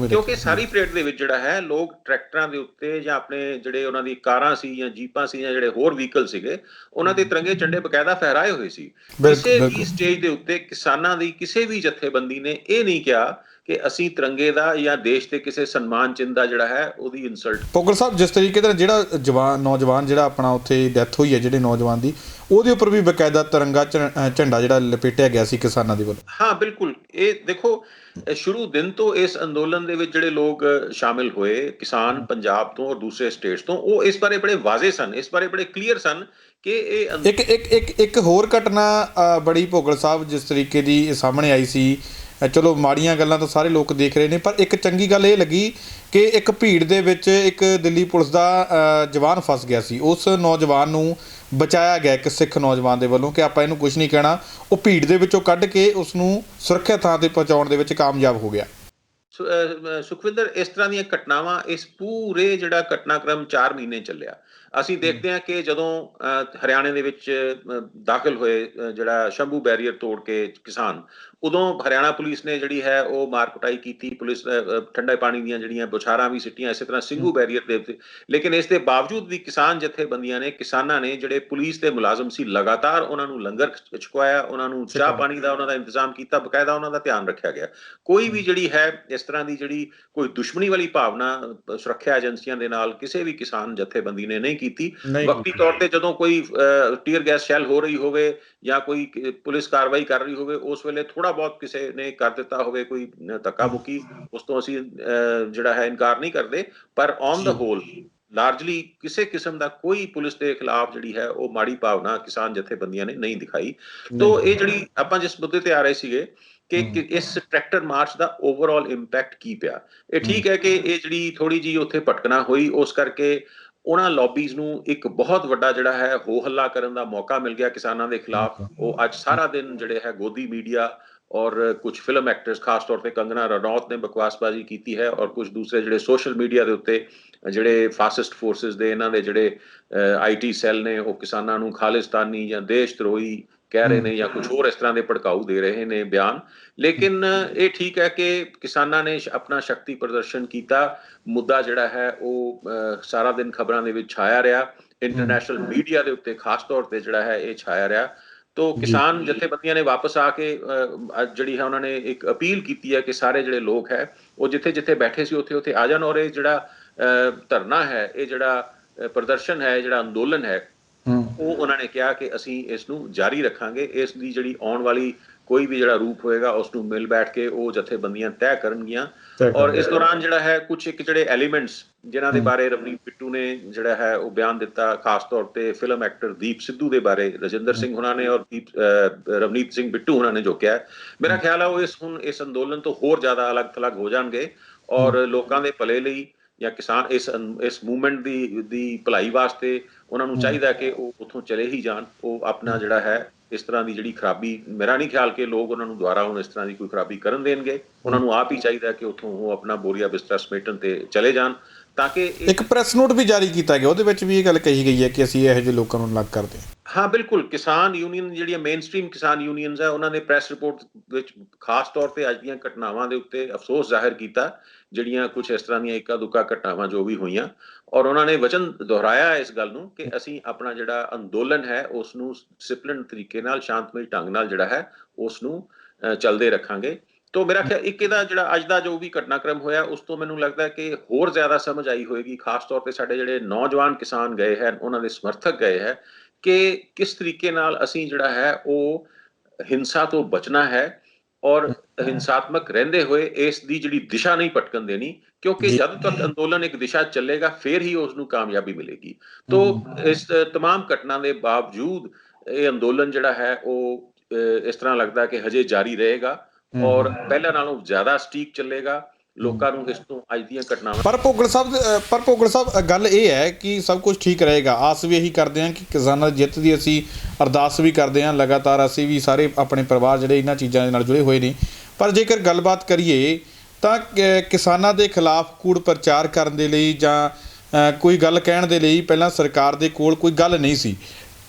ਕਿਉਂਕਿ ਸਾਰੀ ਪਰੇਡ ਦੇ ਵਿੱਚ ਜਿਹੜਾ ਹੈ ਲੋਕ ਟਰੈਕਟਰਾਂ ਦੇ ਉੱਤੇ ਜਾਂ ਆਪਣੇ ਜਿਹੜੇ ਉਹਨਾਂ ਦੀ ਕਾਰਾਂ ਸੀ ਜਾਂ ਜੀਪਾਂ ਸੀ ਜਾਂ ਜਿਹੜੇ ਹੋਰ ਵਹੀਕਲ ਸੀਗੇ, ਉਹਨਾਂ ਦੇ ਤਿਰੰਗੇ ਝੰਡੇ ਬਕਾਇਦਾ ਫਹਿਰਾਏ ਹੋਏ ਸੀ। ਕਿਸੇ ਵੀ ਸਟੇਜ ਦੇ ਉੱਤੇ ਕਿਸਾਨਾਂ ਦੀ ਕਿਸੇ ਵੀ ਜਥੇਬੰਦੀ ਨੇ ਇਹ ਨਹੀਂ ਕਿਹਾ ਕਿ ਅਸੀਂ ਤਿਰੰਗੇ ਦਾ ਜਾਂ ਦੇਸ਼ ਦੇ ਕਿਸੇ ਸਨਮਾਨ ਚਿੰਨ੍ਹ ਦਾ ਜਿਹੜਾ ਹੈ ਉਹਦੀ ਇਨਸਲਟ। ਭੁੱਗਲ ਸਾਹਿਬ, ਜਿਸ ਤਰੀਕੇ ਦਾ ਜਿਹੜਾ ਨੌਜਵਾਨ ਜਿਹੜਾ ਆਪਣਾ ਉੱਥੇ ਡੈਥ ਹੋਈ ਹੈ ਜਿਹੜੇ ਨੌਜਵਾਨ ਦੀ, ਉਹਦੇ ਉੱਪਰ ਵੀ ਬਕਾਇਦਾ ਤਿਰੰਗਾ ਝੰਡਾ ਜਿਹੜਾ ਲਪੇਟਿਆ ਗਿਆ ਸੀ ਕਿਸਾਨਾਂ ਦੇ ਵੱਲੋਂ। ਹਾਂ ਬਿਲਕੁਲ, ਇਹ ਦੇਖੋ ਸ਼ੁਰੂ ਦਿਨ ਤੋਂ ਇਸ ਅੰਦੋਲਨ ਦੇ ਵਿੱਚ ਜਿਹੜੇ ਲੋਕ ਸ਼ਾਮਿਲ ਹੋਏ, ਕਿਸਾਨ ਪੰਜਾਬ ਤੋਂ ਔਰ ਦੂਸਰੇ ਸਟੇਟਸ ਤੋਂ, ਉਹ ਇਸ ਬਾਰੇ ਬੜੇ ਵਾਜ਼ੇ ਸਨ, ਇਸ ਬਾਰੇ ਬੜੇ ਕਲੀਅਰ ਸਨ ਕਿ ਇਹ ਇੱਕ ਹੋਰ ਘਟਨਾ ਬੜੀ ਭੁੱਗਲ ਸਾਹਿਬ ਜਿਸ ਤਰੀਕੇ ਦੀ ਸਾਹਮਣੇ ਆਈ ਸੀ। ਚਲੋ ਮਾੜੀਆਂ ਗੱਲਾਂ ਤਾਂ ਸਾਰੇ ਲੋਕ ਦੇਖ ਰਹੇ ਨੇ, ਪਰ ਇੱਕ ਚੰਗੀ ਗੱਲ ਇਹ ਲੱਗੀ ਕਿ ਇੱਕ ਭੀੜ ਦੇ ਵਿੱਚ ਇੱਕ ਦਿੱਲੀ ਪੁਲਿਸ ਦਾ ਜਵਾਨ ਫਸ ਗਿਆ ਸੀ। ਉਸ ਨੌਜਵਾਨ ਨੂੰ ਬਚਾਇਆ ਗਿਆ ਇੱਕ ਸਿੱਖ ਨੌਜਵਾਨ ਦੇ ਵੱਲੋਂ ਕਿ ਆਪਾਂ ਇਹਨੂੰ ਕੁਝ ਨਹੀਂ ਕਹਿਣਾ। ਉਹ ਭੀੜ ਦੇ ਵਿੱਚੋਂ ਕੱਢ ਕੇ ਉਸ ਨੂੰ ਸੁਰੱਖਿਅਤ ਥਾਂ ਤੇ ਪਹੁੰਚਾਉਣ ਦੇ ਵਿੱਚ ਕਾਮਯਾਬ ਹੋ ਗਿਆ। ਸੁਖਵਿੰਦਰ, ਇਸ ਤਰ੍ਹਾਂ ਦੀਆਂ ਘਟਨਾਵਾਂ, ਇਸ ਪੂਰੇ ਜਿਹੜਾ ਘਟਨਾਕ੍ਰਮ 4 ਮਹੀਨੇ ਚੱਲਿਆ। ਅਸੀਂ ਦੇਖਦੇ ਹਾਂ ਕਿ ਜਦੋਂ ਹਰਿਆਣੇ ਦੇ ਵਿੱਚ ਦਾਖਲ ਹੋਏ ਜਿਹੜਾ ਸ਼ੰਭੂ ਬੈਰੀਅਰ ਤੋੜ ਕੇ ਕਿਸਾਨ, ਉਦੋਂ ਹਰਿਆਣਾ ਪੁਲਿਸ ਨੇ ਜਿਹੜੀ ਹੈ ਉਹ ਮਾਰ ਕੁਟਾਈ ਕੀਤੀ, ਪੁਲਿਸ ਠੰਡੇ ਪਾਣੀ ਦੀਆਂ ਜਿਹੜੀਆਂ ਬੁਛਾਰਾਂ ਵੀ ਸਿੱਟੀਆਂ, ਇਸੇ ਤਰ੍ਹਾਂ ਸਿੰਘੂ ਬੈਰੀਅਰ ਦੇ ਉੱਤੇ। ਲੇਕਿਨ ਇਸ ਦੇ ਬਾਵਜੂਦ ਵੀ ਕਿਸਾਨ ਜਥੇਬੰਦੀਆਂ ਨੇ, ਕਿਸਾਨਾਂ ਨੇ, ਜਿਹੜੇ ਪੁਲਿਸ ਦੇ ਮੁਲਾਜ਼ਮ ਸੀ, ਲਗਾਤਾਰ ਉਹਨਾਂ ਨੂੰ ਲੰਗਰ ਛਕਵਾਇਆ, ਉਹਨਾਂ ਨੂੰ ਚਾਹ ਪਾਣੀ ਦਾ ਉਹਨਾਂ ਦਾ ਇੰਤਜ਼ਾਮ ਕੀਤਾ, ਬਕਾਇਦਾ ਉਹਨਾਂ ਦਾ ਧਿਆਨ ਰੱਖਿਆ ਗਿਆ। ਕੋਈ ਵੀ ਜਿਹੜੀ ਹੈ ਇਸ ਤਰ੍ਹਾਂ ਦੀ ਜਿਹੜੀ ਕੋਈ ਦੁਸ਼ਮਣੀ ਵਾਲੀ ਭਾਵਨਾ ਸੁਰੱਖਿਆ ਏਜੰਸੀਆਂ ਦੇ ਨਾਲ ਕਿਸੇ ਵੀ ਕਿਸਾਨ ਜਥੇਬੰਦੀ ਨੇ ਨਹੀਂ ਕੀਤੀ। ਵਕਤੀ ਤੌਰ ਤੇ ਜਦੋਂ ਕੋਈ ਟੀਅਰ ਗੈਸ ਸ਼ੈਲ ਹੋ ਰਹੀ ਹੋਵੇ ਜਾਂ ਕੋਈ ਪੁਲਿਸ ਕਾਰਵਾਈ ਕਰ ਰਹੀ ਹੋਵੇ, ਉਸ ਵੇਲੇ ਥੋੜਾ ਬਹੁਤ ਕਿਸੇ ਨੇ ਕਰ ਦਿੱਤਾ ਹੋਵੇ ਕੋਈ ਧੱਕਾ ਮੁੱਕੀ, ਉਸ ਤੋਂ ਅਸੀਂ ਜਿਹੜਾ ਹੈ ਇਨਕਾਰ ਨਹੀਂ ਕਰਦੇ, ਪਰ ਔਨ ਦਾ ਹੋਲ ਲਾਰਜਲੀ ਕਿਸੇ ਕਿਸਮ ਦਾ ਕੋਈ ਪੁਲਿਸ ਦੇ ਖਿਲਾਫ ਜਿਹੜੀ ਹੈ ਉਹ ਮਾੜੀ ਭਾਵਨਾ ਕਿਸਾਨ ਜਥੇਬੰਦੀਆਂ ਨੇ ਨਹੀਂ ਦਿਖਾਈ। ਤੋਂ ਇਹ ਜਿਹੜੀ ਆਪਾਂ ਜਿਸ ਮੁੱਦੇ ਤੇ ਆ ਰਹੇ ਸੀਗੇ ਕਿ ਇਸ ਟਰੈਕਟਰ ਮਾਰਚ ਦਾ ਓਵਰਆਲ ਇੰਪੈਕਟ ਕੀ ਪਿਆ, ਇਹ ਠੀਕ ਹੈ ਕਿ ਇਹ ਜਿਹੜੀ ਥੋੜੀ ਜਿਹੀ ਉੱਥੇ ਭਟਕਣਾ ਹੋਈ, ਉਸ ਕਰਕੇ ਉਹਨਾਂ ਲੌਬੀਜ਼ ਨੂੰ ਇੱਕ ਬਹੁਤ ਵੱਡਾ ਜਿਹੜਾ ਹੈ ਹੋ ਹੱਲਾ ਕਰਨ ਦਾ ਮੌਕਾ ਮਿਲ ਗਿਆ ਕਿਸਾਨਾਂ ਦੇ ਖਿਲਾਫ। ਉਹ ਅੱਜ ਸਾਰਾ ਦਿਨ ਜਿਹੜੇ ਹੈ ਗੋਦੀ ਮੀਡੀਆ ਔਰ ਕੁਝ ਫਿਲਮ ਐਕਟਰਸ, ਖਾਸ ਤੌਰ ਤੇ ਕੰਗਨਾ ਰਣੌਤ ਨੇ ਬਕਵਾਸਬਾਜ਼ੀ ਕੀਤੀ ਹੈ, ਔਰ ਕੁਝ ਦੂਸਰੇ ਜਿਹੜੇ ਸੋਸ਼ਲ ਮੀਡੀਆ ਦੇ ਉੱਤੇ ਜਿਹੜੇ ਫਾਸਿਸਟ ਫੋਰਸਿਸ ਦੇ ਇਹਨਾਂ ਦੇ ਜਿਹੜੇ IT ਸੈੱਲ ਨੇ, ਉਹ ਕਿਸਾਨਾਂ ਨੂੰ ਖਾਲਿਸਤਾਨੀ ਜਾਂ ਦੇਸ਼ ਧਰੋਹੀ ਕਹਿ ਰਹੇ ਨੇ ਜਾਂ ਕੁਝ ਹੋਰ ਇਸ ਤਰ੍ਹਾਂ ਦੇ ਭੜਕਾਊ ਦੇ ਰਹੇ ਨੇ ਬਿਆਨ। ਲੇਕਿਨ ਇਹ ਠੀਕ ਹੈ ਕਿ ਕਿਸਾਨਾਂ ਨੇ ਆਪਣਾ ਸ਼ਕਤੀ ਪ੍ਰਦਰਸ਼ਨ ਕੀਤਾ। ਮੁੱਦਾ ਜਿਹੜਾ ਹੈ ਉਹ ਸਾਰਾ ਦਿਨ ਖਬਰਾਂ ਦੇ ਵਿੱਚ ਛਾਇਆ ਰਿਹਾ, ਇੰਟਰਨੈਸ਼ਨਲ ਮੀਡੀਆ ਦੇ ਉੱਤੇ ਖਾਸ ਤੌਰ ਤੇ ਜਿਹੜਾ ਹੈ ਇਹ ਛਾਇਆ ਰਿਹਾ। ਤੋ ਕਿਸਾਨ ਜਥੇਬੰਦੀਆਂ ਨੇ ਵਾਪਸ ਆ ਕੇ ਜਿਹੜੀ ਹੈ ਉਹਨਾਂ ਨੇ ਇੱਕ ਅਪੀਲ ਕੀਤੀ ਹੈ ਕਿ ਸਾਰੇ ਜਿਹੜੇ ਲੋਕ ਹੈ ਉਹ ਜਿੱਥੇ ਜਿੱਥੇ ਬੈਠੇ ਸੀ ਉੱਥੇ ਉੱਥੇ ਆ ਜਾਣ, ਔਰ ਇਹ ਜਿਹੜਾ ਧਰਨਾ ਹੈ, ਇਹ ਜਿਹੜਾ ਪ੍ਰਦਰਸ਼ਨ ਹੈ, ਜਿਹੜਾ ਅੰਦੋਲਨ ਹੈ, ਉਹ ਉਹਨਾਂ ਨੇ ਕਿਹਾ ਕਿ ਅਸੀਂ ਇਸ ਨੂੰ ਜਾਰੀ ਰੱਖਾਂਗੇ। ਇਸ ਦੀ ਜਿਹੜੀ ਆਉਣ ਵਾਲੀ ਕੋਈ ਵੀ ਜਿਹੜਾ ਰੂਪ ਹੋਏਗਾ ਉਸ ਨੂੰ ਮਿਲ ਬੈਠ ਕੇ ਉਹ ਜਥੇਬੰਦੀਆਂ ਤੈਅ ਕਰਨਗੀਆਂ। ਔਰ ਇਸ ਦੌਰਾਨ ਜਿਹੜਾ ਹੈ ਕੁਝ ਇੱਕ ਜਿਹੜੇ ਐਲੀਮੈਂਟਸ ਜਿਨ੍ਹਾਂ ਦੇ ਬਾਰੇ ਰਵਨੀਤ ਬਿੱਟੂ ਨੇ ਜਿਹੜਾ ਹੈ ਉਹ ਬਿਆਨ ਦਿੱਤਾ, ਖਾਸ ਤੌਰ ਤੇ ਫਿਲਮ ਐਕਟਰ ਦੀਪ ਸਿੱਧੂ ਦੇ ਬਾਰੇ ਰਜਿੰਦਰ ਸਿੰਘ ਹੁਣਾਂ ਨੇ ਔਰ ਰਵਨੀਤ ਸਿੰਘ ਬਿੱਟੂ ਹੁਣਾਂ ਨੇ ਜੋ ਕਿਹਾ, ਮੇਰਾ ਖਿਆਲ ਹੈ ਉਹ ਹੁਣ ਇਸ ਅੰਦੋਲਨ ਤੋਂ ਹੋਰ ਜ਼ਿਆਦਾ ਅਲੱਗ ਥਲੱਗ ਹੋ ਜਾਣਗੇ ਔਰ ਲੋਕਾਂ ਦੇ ਭਲੇ ਲਈ ਜਾਂ ਕਿਸਾਨ ਇਸ ਮੂਵਮੈਂਟ ਦੀ ਭਲਾਈ ਵਾਸਤੇ ਉਹਨਾਂ ਨੂੰ ਚਾਹੀਦਾ ਕਿ ਉਹ ਉੱਥੋਂ ਚਲੇ ਹੀ ਜਾਣ। ਉਹ ਆਪਣਾ ਜਿਹੜਾ ਹੈ ਇਸ ਤਰ੍ਹਾਂ ਦੀ ਜਿਹੜੀ ਖਰਾਬੀ, ਮੇਰਾ ਨਹੀਂ ਖਿਆਲ ਕਿ ਲੋਕ ਉਹਨਾਂ ਨੂੰ ਦੁਬਾਰਾ ਹੁਣ ਇਸ ਤਰ੍ਹਾਂ ਦੀ ਕੋਈ ਖਰਾਬੀ ਕਰਨ ਦੇਣਗੇ। ਉਹਨਾਂ ਨੂੰ ਆਪ ਹੀ ਚਾਹੀਦਾ ਕਿ ਉੱਥੋਂ ਉਹ ਆਪਣਾ ਬੋਰੀਆ ਬਿਸਤਰਾ ਸਮੇਟਣ ਤੇ ਚਲੇ ਜਾਣ, ਤਾਂ ਕਿ ਇੱਕ ਪ੍ਰੈਸ ਨੋਟ ਵੀ ਜਾਰੀ ਕੀਤਾ ਗਿਆ, ਉਹਦੇ ਵਿੱਚ ਵੀ ਇਹ ਗੱਲ ਕਹੀ ਗਈ ਹੈ ਕਿ ਅਸੀਂ ਇਹੋ ਜਿਹੇ ਲੋਕਾਂ ਨੂੰ ਅਲੱਗ ਕਰਦੇ ਹਾਂ। ਹਾਂ ਬਿਲਕੁਲ, ਕਿਸਾਨ ਯੂਨੀਅਨ ਜਿਹੜੀਆਂ ਮੇਨ ਸਟ੍ਰੀਮ ਕਿਸਾਨ ਯੂਨੀਅਨਸ ਹੈ ਉਹਨਾਂ ਨੇ ਪ੍ਰੈਸ ਰਿਪੋਰਟ ਵਿੱਚ ਖਾਸ ਤੌਰ ਤੇ ਅੱਜ ਦੀਆਂ ਘਟਨਾਵਾਂ ਦੇ ਉੱਤੇ ਅਫਸੋਸ ਜ਼ਾਹਿਰ ਕੀਤਾ, ਜਿਹੜੀਆਂ ਕੁਝ ਇਸ ਤਰ੍ਹਾਂ ਦੀਆਂ ਇੱਕਾ ਦੁੱਕਾ ਘਟਨਾਵਾਂ ਜੋ ਵੀ ਹੋਈਆਂ, ਔਰ ਉਹਨਾਂ ਨੇ ਵਚਨ ਦੁਹਰਾਇਆ ਇਸ ਗੱਲ ਨੂੰ ਕਿ ਅਸੀਂ ਆਪਣਾ ਜਿਹੜਾ ਅੰਦੋਲਨ ਹੈ ਉਸ ਨੂੰ ਡਿਸਿਪਲਿਨ ਤਰੀਕੇ ਨਾਲ, ਸ਼ਾਂਤਮਈ ਢੰਗ ਨਾਲ ਜਿਹੜਾ ਹੈ ਉਸ ਨੂੰ ਚੱਲਦੇ ਰੱਖਾਂਗੇ। ਤੋ ਮੇਰਾ ਖਿਆਲ ਇੱਕ ਇਹਦਾ ਜਿਹੜਾ ਅੱਜ ਦਾ ਜੋ ਵੀ ਘਟਨਾਕ੍ਰਮ ਹੋਇਆ ਉਸ ਤੋਂ ਮੈਨੂੰ ਲੱਗਦਾ ਕਿ ਹੋਰ ਜ਼ਿਆਦਾ ਸਮਝ ਆਈ ਹੋਏਗੀ, ਖਾਸ ਤੌਰ ਤੇ ਸਾਡੇ ਜਿਹੜੇ ਨੌਜਵਾਨ ਕਿਸਾਨ ਗਏ ਹੈ, ਉਹਨਾਂ ਦੇ ਸਮਰਥਕ ਗਏ ਹੈ, ਕਿ ਕਿਸ ਤਰੀਕੇ ਨਾਲ ਅਸੀਂ ਜਿਹੜਾ ਹੈ ਉਹ ਹਿੰਸਾ ਤੋਂ ਬਚਣਾ ਹੈ ਔਰ ਹਿੰਸਾਤਮਕ ਰਹਿੰਦੇ ਹੋਏ ਇਸ ਦੀ ਜਿਹੜੀ ਦਿਸ਼ਾ ਨਹੀਂ ਭਟਕਣ ਦੇਣੀ, ਕਿਉਂਕਿ ਜਦ ਤੱਕ ਅੰਦੋਲਨ ਇੱਕ ਦਿਸ਼ਾ ਚੱਲੇਗਾ ਫਿਰ ਹੀ ਉਸ ਨੂੰ ਕਾਮਯਾਬੀ ਮਿਲੇਗੀ। ਤੋ ਇਸ तमाम ਘਟਨਾ ਦੇ ਬਾਵਜੂਦ ਇਹ ਅੰਦੋਲਨ ਜਿਹੜਾ ਹੈ ਉਹ ਇਸ ਤਰ੍ਹਾਂ ਲੱਗਦਾ ਕਿ ਹਜੇ ਜਾਰੀ ਰਹੇਗਾ ਔਰ ਪਹਿਲਾਂ ਨਾਲੋਂ ਜ਼ਿਆਦਾ ਸਟੀਕ ਚੱਲੇਗਾ। ਲੋਕਾਂ ਨੂੰ ਇਸ ਤੋਂ ਅੱਜ ਦੀਆਂ ਘਟਨਾਵਾਂ ਪਰ ਭੋਗਲ ਸਾਹਿਬ ਗੱਲ ਇਹ ਹੈ ਕਿ ਸਭ ਕੁਝ ਠੀਕ ਰਹੇਗਾ। ਆਸ ਵੀ ਇਹੀ ਕਰਦੇ ਹਾਂ ਕਿ ਕਿਸਾਨਾਂ ਦੀ ਜਿੱਤ ਦੀ ਅਸੀਂ ਅਰਦਾਸ ਵੀ ਕਰਦੇ ਹਾਂ ਲਗਾਤਾਰ, ਅਸੀਂ ਵੀ ਸਾਰੇ ਆਪਣੇ ਪਰਿਵਾਰ ਜਿਹੜੇ ਇਹਨਾਂ ਚੀਜ਼ਾਂ ਦੇ ਨਾਲ ਜੁੜੇ ਹੋਏ ਨੇ। ਪਰ ਜੇਕਰ ਗੱਲਬਾਤ ਕਰੀਏ ਤਾਂ ਕਿਸਾਨਾਂ ਦੇ ਖਿਲਾਫ ਕੂੜ ਪ੍ਰਚਾਰ ਕਰਨ ਦੇ ਲਈ ਜਾਂ ਕੋਈ ਗੱਲ ਕਹਿਣ ਦੇ ਲਈ ਪਹਿਲਾਂ ਸਰਕਾਰ ਦੇ ਕੋਲ ਕੋਈ ਗੱਲ ਨਹੀਂ ਸੀ।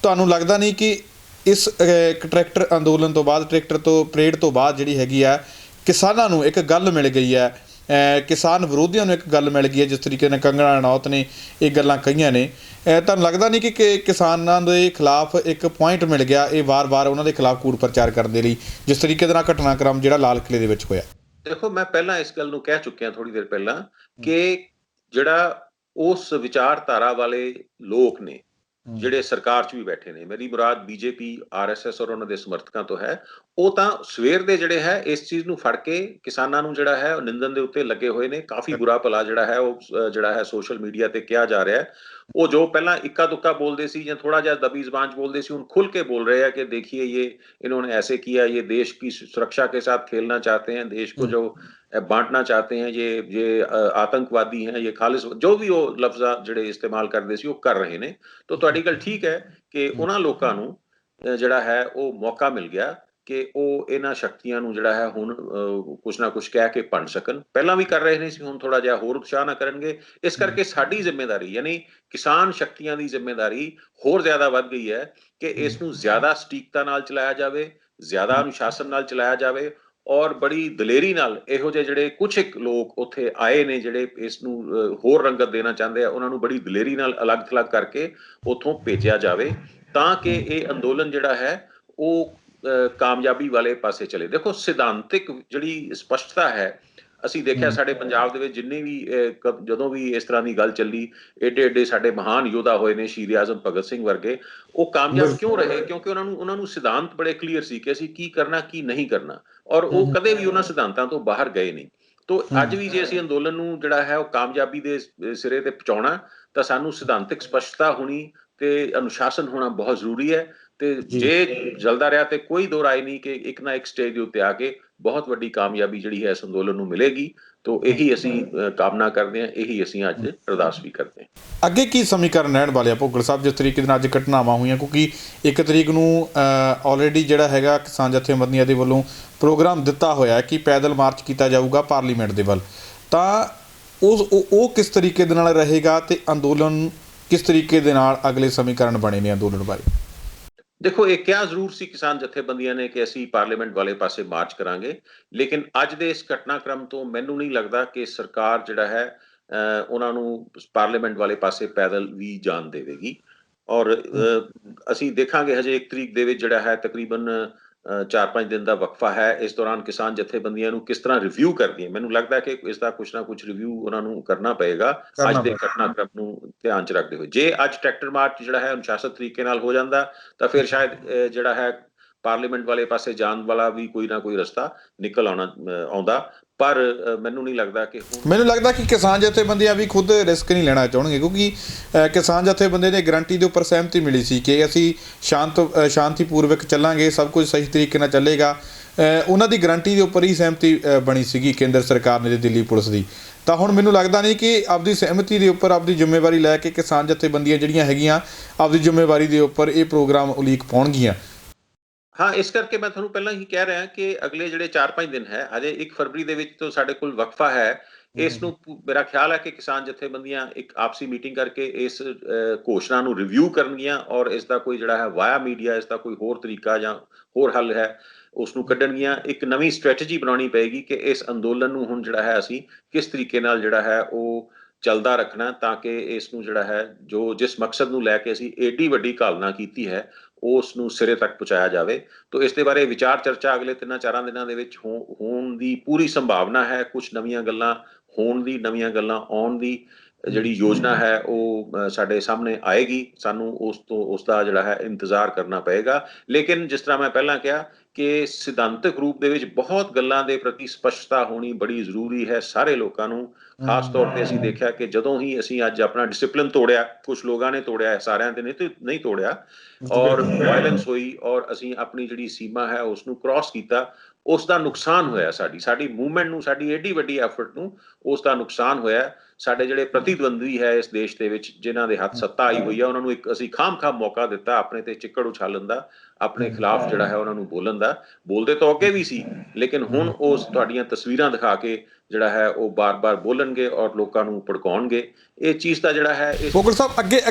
ਤੁਹਾਨੂੰ ਲੱਗਦਾ ਨਹੀਂ ਕਿ ਇਸ ਟਰੈਕਟਰ ਅੰਦੋਲਨ ਤੋਂ ਬਾਅਦ, ਟਰੈਕਟਰ ਤੋਂ ਪਰੇਡ ਤੋਂ ਬਾਅਦ ਜਿਹੜੀ ਹੈਗੀ ਆ, ਕਿਸਾਨਾਂ ਨੂੰ ਇੱਕ ਗੱਲ ਮਿਲ ਗਈ ਹੈ, ਕਿਸਾਨ ਵਿਰੋਧੀਆਂ ਨੂੰ ਇੱਕ ਗੱਲ ਮਿਲ ਗਈ ਹੈ, ਜਿਸ ਤਰੀਕੇ ਨਾਲ ਕੰਗਨਾ ਰਣੌਤ ਨੇ ਇਹ ਗੱਲਾਂ ਕਹੀਆਂ ਨੇ, ਤੁਹਾਨੂੰ ਲੱਗਦਾ ਨਹੀਂ ਕਿ ਕਿਸਾਨਾਂ ਦੇ ਖਿਲਾਫ ਇੱਕ ਪੁਆਇੰਟ ਮਿਲ ਗਿਆ ਇਹ ਵਾਰ-ਵਾਰ ਉਹਨਾਂ ਦੇ ਖਿਲਾਫ ਕੂੜ ਪ੍ਰਚਾਰ ਕਰਨ ਦੇ ਲਈ, ਜਿਸ ਤਰੀਕੇ ਦੇ ਨਾਲ ਘਟਨਾਕ੍ਰਮ ਜਿਹੜਾ ਲਾਲ ਕਿਲ੍ਹੇ ਦੇ ਵਿੱਚ ਹੋਇਆ? ਦੇਖੋ, ਮੈਂ ਪਹਿਲਾਂ ਇਸ ਗੱਲ ਨੂੰ ਕਹਿ ਚੁੱਕਿਆ ਥੋੜੀ ਦੇਰ ਪਹਿਲਾਂ ਕਿ ਜਿਹੜਾ ਉਸ ਵਿਚਾਰਧਾਰਾ ਵਾਲੇ ਲੋਕ ਨੇ ਜਿਹੜੇ ਸਰਕਾਰ 'ਚ ਵੀ ਬੈਠੇ ਨੇ, ਮੇਰੀ ਮੁਰਾਦ BJP, RSS ਔਰ ਉਹਨਾਂ ਦੇ ਸਮਰਥਕਾਂ ਤੋਂ ਹੈ, ਉਹ ਤਾਂ ਸਵੇਰ ਦੇ ਜਿਹੜੇ ਹੈ ਇਸ ਚੀਜ਼ ਨੂੰ ਫੜ ਕੇ ਕਿਸਾਨਾਂ ਨੂੰ ਜਿਹੜਾ ਹੈ ਉਹ ਨਿੰਦਣ ਦੇ ਉੱਤੇ ਲੱਗੇ ਹੋਏ ਨੇ। ਕਾਫੀ ਬੁਰਾ ਭਲਾ ਜਿਹੜਾ ਹੈ ਉਹ ਜਿਹੜਾ ਹੈ ਸੋਸ਼ਲ ਮੀਡੀਆ ਤੇ ਕਿਹਾ ਜਾ ਰਿਹਾ ਹੈ। ਉਹ ਜੋ ਪਹਿਲਾਂ ਇੱਕਾ ਦੁੱਕਾ ਬੋਲਦੇ ਸੀ ਜਾਂ ਥੋੜਾ ਜਿਹਾ ਦਬੀ ਜ਼ਬਾਨ 'ਚ ਬੋਲਦੇ ਸੀ, ਹੁਣ खुल के बोल रहे हैं कि देखिए ये इन्होंने ऐसे किया, ये देश की सुरक्षा के साथ खेलना चाहते हैं, देश को जो बांटना चाहते हैं, ये आतंकवादी हैं, ये खालिस, जो भी वो लफ्ज़ ਜਿਹੜੇ ਇਸਤੇਮਾਲ ਕਰਦੇ ਸੀ ਉਹ ਕਰ ਰਹੇ ਨੇ। तो ਤੁਹਾਡੀ ਗੱਲ ਠੀਕ ਹੈ ਕਿ ਉਹਨਾਂ ਲੋਕਾਂ ਨੂੰ ਜਿਹੜਾ ਹੈ ਉਹ ਮੌਕਾ ਮਿਲ ਗਿਆ ਕਿ ਉਹ ਇਹਨਾਂ ਸ਼ਕਤੀਆਂ ਨੂੰ ਜਿਹੜਾ ਹੈ ਹੁਣ ਕੁਛ ਨਾ ਕੁਛ ਕਹਿ ਕੇ ਭੰਨ ਸਕਣ। ਪਹਿਲਾਂ ਵੀ ਕਰ ਰਹੇ ਨੇ ਸੀ, ਹੁਣ ਥੋੜਾ ਜਿਹਾ ਹੋਰ ਉਤਸ਼ਾਹ ਨਾਲ ਕਰਨਗੇ। ਇਸ ਕਰਕੇ ਸਾਡੀ ਜ਼ਿੰਮੇਵਾਰੀ, ਯਾਨੀ ਕਿਸਾਨ ਸ਼ਕਤੀਆਂ ਦੀ ਜ਼ਿੰਮੇਵਾਰੀ ਹੋਰ ਜ਼ਿਆਦਾ ਵੱਧ ਗਈ ਹੈ ਕਿ ਇਸ ਨੂੰ ਜ਼ਿਆਦਾ ਸਟੀਕਤਾ ਨਾਲ ਚਲਾਇਆ ਜਾਵੇ, ਜ਼ਿਆਦਾ ਅਨੁਸ਼ਾਸਨ ਨਾਲ ਚਲਾਇਆ ਜਾਵੇ ਔਰ ਬੜੀ ਦਲੇਰੀ ਨਾਲ ਇਹੋ ਜਿਹੇ ਜਿਹੜੇ ਕੁਝ ਇੱਕ ਲੋਕ ਉੱਥੇ ਆਏ ਨੇ ਜਿਹੜੇ ਇਸ ਨੂੰ ਹੋਰ ਰੰਗਤ ਦੇਣਾ ਚਾਹੁੰਦੇ ਆ, ਉਹਨਾਂ ਨੂੰ ਬੜੀ ਦਲੇਰੀ ਨਾਲ ਅਲੱਗ-ਥਲੱਗ ਕਰਕੇ ਉੱਥੋਂ ਭੇਜਿਆ ਜਾਵੇ ਤਾਂ ਕਿ ਇਹ ਅੰਦੋਲਨ ਜਿਹੜਾ ਹੈ ਉਹ ਕਾਮਯਾਬੀ ਵਾਲੇ ਪਾਸੇ ਚਲੇ। ਦੇਖੋ ਸਿਧਾਂਤਿਕ ਜਿਹੜੀ ਸਪਸ਼ਟਤਾ ਹੈ, ਅਸੀਂ ਦੇਖਿਆ ਸਾਡੇ ਪੰਜਾਬ ਦੇ ਵਿੱਚ ਜਿੰਨੇ ਵੀ ਜਦੋਂ ਵੀ ਇਸ ਤਰ੍ਹਾਂ ਦੀ ਗੱਲ ਚੱਲੀ, ਏਡੇ ਏਡੇ ਸਾਡੇ ਮਹਾਨ ਯੋਧਾ ਹੋਏ ਨੇ, ਸ਼ਹੀਦ ਆਜ਼ਮ ਭਗਤ ਸਿੰਘ ਵਰਗੇ, ਉਹ ਕਾਮਯਾਬ ਕਿਉਂ ਰਹੇ? ਕਿਉਂਕਿ ਉਹਨਾਂ ਨੂੰ ਸਿਧਾਂਤ ਬੜੇ ਕਲੀਅਰ ਸੀ ਕਿ ਅਸੀਂ ਕੀ ਕਰਨਾ ਕੀ ਨਹੀਂ ਕਰਨਾ, ਔਰ ਉਹ ਕਦੇ ਵੀ ਉਹਨਾਂ ਸਿਧਾਂਤਾਂ ਤੋਂ ਬਾਹਰ ਗਏ ਨਹੀਂ। ਤੋ ਅੱਜ ਵੀ ਜੇ ਅਸੀਂ ਅੰਦੋਲਨ ਨੂੰ ਜਿਹੜਾ ਹੈ ਉਹ ਕਾਮਯਾਬੀ ਦੇ ਸਿਰੇ ਤੇ ਪਹੁੰਚਾਉਣਾ ਤਾਂ ਸਾਨੂੰ ਸਿਧਾਂਤਿਕ ਸਪਸ਼ਟਤਾ ਹੋਣੀ ਤੇ ਅਨੁਸ਼ਾਸਨ ਹੋਣਾ ਬਹੁਤ ਜ਼ਰੂਰੀ ਹੈ। ਤੇ ਜੇ ਚੱਲਦਾ ਰਿਹਾ ਤੇ ਕੋਈ ਦੋ ਰਾਏ ਨਹੀਂ ਕਿ ਇੱਕ ਨਾ ਇੱਕ ਸਟੇਜ ਦੇ ਉੱਤੇ ਆ ਕੇ ਬਹੁਤ ਵੱਡੀ ਕਾਮਯਾਬੀ ਜਿਹੜੀ ਹੈ ਇਸ ਅੰਦੋਲਨ ਨੂੰ ਮਿਲੇਗੀ। ਤੋ ਇਹੀ ਅਸੀਂ ਕਾਮਨਾ ਕਰਦੇ ਹਾਂ, ਇਹੀ ਅਸੀਂ ਅੱਜ ਅਰਦਾਸ ਵੀ ਕਰਦੇ ਹਾਂ। ਅੱਗੇ ਕੀ ਸਮੀਕਰਨ ਰਹਿਣ ਵਾਲੇ ਆ ਭੁੱਗਲ ਸਾਹਿਬ, ਜਿਸ ਤਰੀਕੇ ਦੇ ਨਾਲ ਅੱਜ ਘਟਨਾਵਾਂ ਹੋਈਆਂ? ਕਿਉਂਕਿ 1 ਤਰੀਕ ਨੂੰ ਆਲਰੇਡੀ ਜਿਹੜਾ ਹੈਗਾ ਕਿਸਾਨ ਜਥੇਬੰਦੀਆਂ ਦੇ ਵੱਲੋਂ ਪ੍ਰੋਗਰਾਮ ਦਿੱਤਾ ਹੋਇਆ ਕਿ ਪੈਦਲ ਮਾਰਚ ਕੀਤਾ ਜਾਊਗਾ ਪਾਰਲੀਮੈਂਟ ਦੇ ਵੱਲ, ਤਾਂ ਉਹ ਕਿਸ ਤਰੀਕੇ ਦੇ ਨਾਲ ਰਹੇਗਾ ਤੇ ਅੰਦੋਲਨ ਕਿਸ ਤਰੀਕੇ ਦੇ ਨਾਲ ਅਗਲੇ ਸਮੀਕਰਨ ਬਣੇ ਨੇ ਅੰਦੋਲਨ ਬਾਰੇ? ਦੇਖੋ, ਇਹ ਕਿਹਾ ਜ਼ਰੂਰ ਸੀ ਕਿਸਾਨ ਜਥੇਬੰਦੀਆਂ ਨੇ ਕਿ ਅਸੀਂ ਪਾਰਲੀਮੈਂਟ ਵਾਲੇ ਪਾਸੇ ਮਾਰਚ ਕਰਾਂਗੇ, ਲੇਕਿਨ ਅੱਜ ਦੇ ਇਸ ਘਟਨਾਕ੍ਰਮ ਤੋਂ ਮੈਨੂੰ ਨਹੀਂ ਲੱਗਦਾ ਕਿ ਸਰਕਾਰ ਜਿਹੜਾ ਹੈ ਉਹਨਾਂ ਨੂੰ ਪਾਰਲੀਮੈਂਟ ਵਾਲੇ ਪਾਸੇ ਪੈਦਲ ਵੀ ਜਾਣ ਦੇਵੇਗੀ। ਔਰ ਅਸੀਂ ਦੇਖਾਂਗੇ ਹਜੇ 1 ਤਰੀਕ ਦੇ ਵਿੱਚ ਜਿਹੜਾ ਹੈ ਤਕਰੀਬਨ 4-5 ਦਿਨ ਦਾ ਵਕਫਾ ਹੈ। ਇਸ ਦੌਰਾਨ ਕਿਸਾਨ ਜਥੇਬੰਦੀਆਂ ਨੂੰ ਕਿਸ ਤਰ੍ਹਾਂ ਰਿਵਿਊ ਕਰਦੀਆਂ, ਮੈਨੂੰ ਲੱਗਦਾ ਕਿ ਇਸ ਦਾ ਕੁਛ ਨਾ ਕੁਛ ਰਿਵਿਊ ਉਹਨਾਂ ਨੂੰ ਕਰਨਾ ਪਏਗਾ ਅੱਜ ਦੇ ਘਟਨਾਕ੍ਰਮ ਨੂੰ ਧਿਆਨ 'ਚ ਰੱਖਦੇ ਹੋਏ। ਜੇ ਅੱਜ ਟਰੈਕਟਰ ਮਾਰਚ ਜਿਹੜਾ ਹੈ ਅਨੁਸ਼ਾਸਿਤ ਤਰੀਕੇ ਨਾਲ ਹੋ ਜਾਂਦਾ ਤਾਂ ਫਿਰ ਸ਼ਾਇਦ ਜਿਹੜਾ ਹੈ ਪਾਰਲੀਮੈਂਟ ਵਾਲੇ ਪਾਸੇ ਜਾਣ ਵਾਲਾ ਵੀ ਕੋਈ ਨਾ ਕੋਈ ਰਸਤਾ ਨਿਕਲ ਆਉਂਦਾ, ਪਰ ਮੈਨੂੰ ਨਹੀਂ ਲੱਗਦਾ ਕਿ ਮੈਨੂੰ ਲੱਗਦਾ ਕਿ ਕਿਸਾਨ ਜਥੇਬੰਦੀਆਂ ਵੀ ਖੁਦ ਰਿਸਕ ਨਹੀਂ ਲੈਣਾ ਚਾਹੁੰਣਗੇ, ਕਿਉਂਕਿ ਕਿਸਾਨ ਜਥੇਬੰਦੀਆਂ ਨੇ ਗਰੰਟੀ ਦੇ ਉੱਪਰ ਸਹਿਮਤੀ ਮਿਲੀ ਸੀ ਕਿ ਅਸੀਂ ਸ਼ਾਂਤੀਪੂਰਵਕ ਚੱਲਾਂਗੇ, ਸਭ ਕੁਝ ਸਹੀ ਤਰੀਕੇ ਨਾਲ ਚੱਲੇਗਾ। ਉਹਨਾਂ ਦੀ ਗਰੰਟੀ ਦੇ ਉੱਪਰ ਹੀ ਸਹਿਮਤੀ ਬਣੀ ਸੀਗੀ ਕੇਂਦਰ ਸਰਕਾਰ ਨੇ ਤੇ ਦਿੱਲੀ ਪੁਲਿਸ ਦੀ। ਤਾਂ ਹੁਣ ਮੈਨੂੰ ਲੱਗਦਾ ਨਹੀਂ ਕਿ ਆਪਦੀ ਸਹਿਮਤੀ ਦੇ ਉੱਪਰ ਆਪਦੀ ਜ਼ਿੰਮੇਵਾਰੀ ਲੈ ਕੇ ਕਿਸਾਨ ਜਥੇਬੰਦੀਆਂ ਜਿਹੜੀਆਂ ਹੈਗੀਆਂ ਆਪਦੀ ਜ਼ਿੰਮੇਵਾਰੀ ਦੇ ਉੱਪਰ ਇਹ ਪ੍ਰੋਗਰਾਮ ਉਲੀਕ ਪਾਉਣਗੀਆਂ। ਹਾਂ, ਇਸ ਕਰਕੇ ਮੈਂ ਤੁਹਾਨੂੰ ਪਹਿਲਾਂ ਹੀ ਕਹਿ ਰਿਹਾ ਕਿ ਅਗਲੇ ਜਿਹੜੇ 4-5 ਦਿਨ ਹੈ, ਹਜੇ 1 ਫਰਵਰੀ ਦੇ ਵਿੱਚ ਤੋਂ ਸਾਡੇ ਕੋਲ ਵਕਫਾ ਹੈ। ਇਸ ਨੂੰ ਮੇਰਾ ਖਿਆਲ ਹੈ ਕਿ ਕਿਸਾਨ ਜਥੇਬੰਦੀਆਂ ਇੱਕ ਆਪਸੀ ਮੀਟਿੰਗ ਕਰਕੇ ਇਸ ਘੋਸ਼ਣਾ ਨੂੰ ਰਿਵਿਊ ਕਰਨਗੀਆਂ ਔਰ ਇਸ ਦਾ ਕੋਈ ਜਿਹੜਾ ਹੈ ਵਾਇਆ ਮੀਡੀਆ ਇਸ ਦਾ ਕੋਈ ਹੋਰ ਤਰੀਕਾ ਜਾਂ ਹੋਰ ਹੱਲ ਹੈ ਉਸ ਨੂੰ ਕੱਢਣਗੀਆਂ। ਇੱਕ ਨਵੀਂ ਸਟ੍ਰੈਟਜੀ ਬਣਾਉਣੀ ਪਏਗੀ ਕਿ ਇਸ ਅੰਦੋਲਨ ਨੂੰ ਹੁਣ ਜਿਹੜਾ ਹੈ ਅਸੀਂ ਕਿਸ ਤਰੀਕੇ ਨਾਲ ਜਿਹੜਾ ਹੈ ਉਹ ਚੱਲਦਾ ਰੱਖਣਾ ਤਾਂ ਕਿ ਇਸ ਨੂੰ ਜਿਹੜਾ ਹੈ ਜਿਸ ਮਕਸਦ ਨੂੰ ਲੈ ਕੇ ਅਸੀਂ ਏਡੀ ਵੱਡੀ ਘਾਲਨਾ ਕੀਤੀ ਹੈ ਉਸ ਨੂੰ ਸਿਰੇ ਤੱਕ ਪਹੁੰਚਾਇਆ ਜਾਵੇ। ਤੋ ਇਸ ਦੇ ਬਾਰੇ ਵਿਚਾਰ ਚਰਚਾ ਅਗਲੇ 3-4 ਦਿਨਾਂ ਦੇ ਵਿੱਚ ਹੋਣ ਦੀ ਪੂਰੀ ਸੰਭਾਵਨਾ ਹੈ। ਕੁਝ ਨਵੀਆਂ ਗੱਲਾਂ ਹੋਣ ਦੀ, ਨਵੀਆਂ ਗੱਲਾਂ ਆਉਣ ਦੀ ਜਿਹੜੀ ਯੋਜਨਾ ਹੈ ਉਹ ਸਾਡੇ ਸਾਹਮਣੇ ਆਏਗੀ। ਸਾਨੂੰ ਉਸ ਦਾ ਜਿਹੜਾ ਹੈ ਇੰਤਜ਼ਾਰ ਕਰਨਾ ਪਏਗਾ। ਲੇਕਿਨ ਜਿਸ ਤਰ੍ਹਾਂ ਮੈਂ ਪਹਿਲਾਂ ਕਿਹਾ ਕਿ ਸਿਧਾਂਤਕ ਰੂਪ ਦੇ ਵਿੱਚ ਬਹੁਤ ਗੱਲਾਂ ਦੇ ਪ੍ਰਤੀ ਸਪਸ਼ਟਤਾ ਹੋਣੀ ਬੜੀ ਜ਼ਰੂਰੀ ਹੈ ਸਾਰੇ ਲੋਕਾਂ ਨੂੰ। ਖਾਸ ਤੌਰ ਤੇ ਅਸੀਂ ਦੇਖਿਆ ਕਿ ਜਦੋਂ ਹੀ ਅਸੀਂ ਅੱਜ ਆਪਣਾ ਡਿਸਪਲਿਨ ਤੋੜਿਆ, ਕੁਝ ਲੋਕਾਂ ਨੇ ਤੋੜਿਆ, ਸਾਰਿਆਂ ਦੇ ਨਹੀਂ ਤੋੜਿਆ, ਔਰ ਵਾਇਲੈਂਸ ਹੋਈ ਔਰ ਅਸੀਂ ਆਪਣੀ ਜਿਹੜੀ ਸੀਮਾ ਹੈ ਉਸ ਨੂੰ ਕ੍ਰਾਸ ਕੀਤਾ, ਉਸ ਦਾ ਨੁਕਸਾਨ ਹੋਇਆ। ਸਾਡੀ ਮੂਵਮੈਂਟ ਨੂੰ, ਸਾਡੀ ਏਡੀ ਵੱਡੀ ਐਫਰਟ ਨੂੰ ਉਸ ਦਾ ਨੁਕਸਾਨ ਹੋਇਆ। ਸਾਡੇ ਜਿਹੜੇ ਪ੍ਰਤੀਦਵੰਦੀ ਹੈ ਇਸ ਦੇਸ਼ ਦੇ ਵਿੱਚ ਜਿਨ੍ਹਾਂ ਦੇ ਹੱਥ ਸੱਤਾ ਆਈ ਹੋਈ ਹੈ ਉਹਨਾਂ ਨੂੰ ਇੱਕ ਅਸੀਂ ਖਾਮ ਮੌਕਾ ਦਿੱਤਾ ਆਪਣੇ ਤੇ ਚਿੱਕੜ ਉਛਾਲਣ ਦਾ, ਆਪਣੇ ਖਿਲਾਫ ਜਿਹੜਾ ਹੈ ਉਹਨਾਂ ਨੂੰ ਬੋਲਣ ਦਾ। ਬੋਲਦੇ ਤਾਂ ਅੱਗੇ ਵੀ ਸੀ, ਲੇਕਿਨ ਹੁਣ ਉਸ ਤੁਹਾਡੀਆਂ ਤਸਵੀਰਾਂ ਦਿਖਾ ਕੇ ਜਿਹੜਾ ਹੈ ਉਹ ਬਾਰ-ਬਾਰ ਬੋਲਣਗੇ ਔਰ ਲੋਕਾਂ ਨੂੰ ਭੜਕਾਉਣਗੇ। ਇਹ ਚੀਜ਼ ਦਾ ਜਿਹੜਾ ਹੈ ਭੁੱਗਲ ਸਾਹਿਬ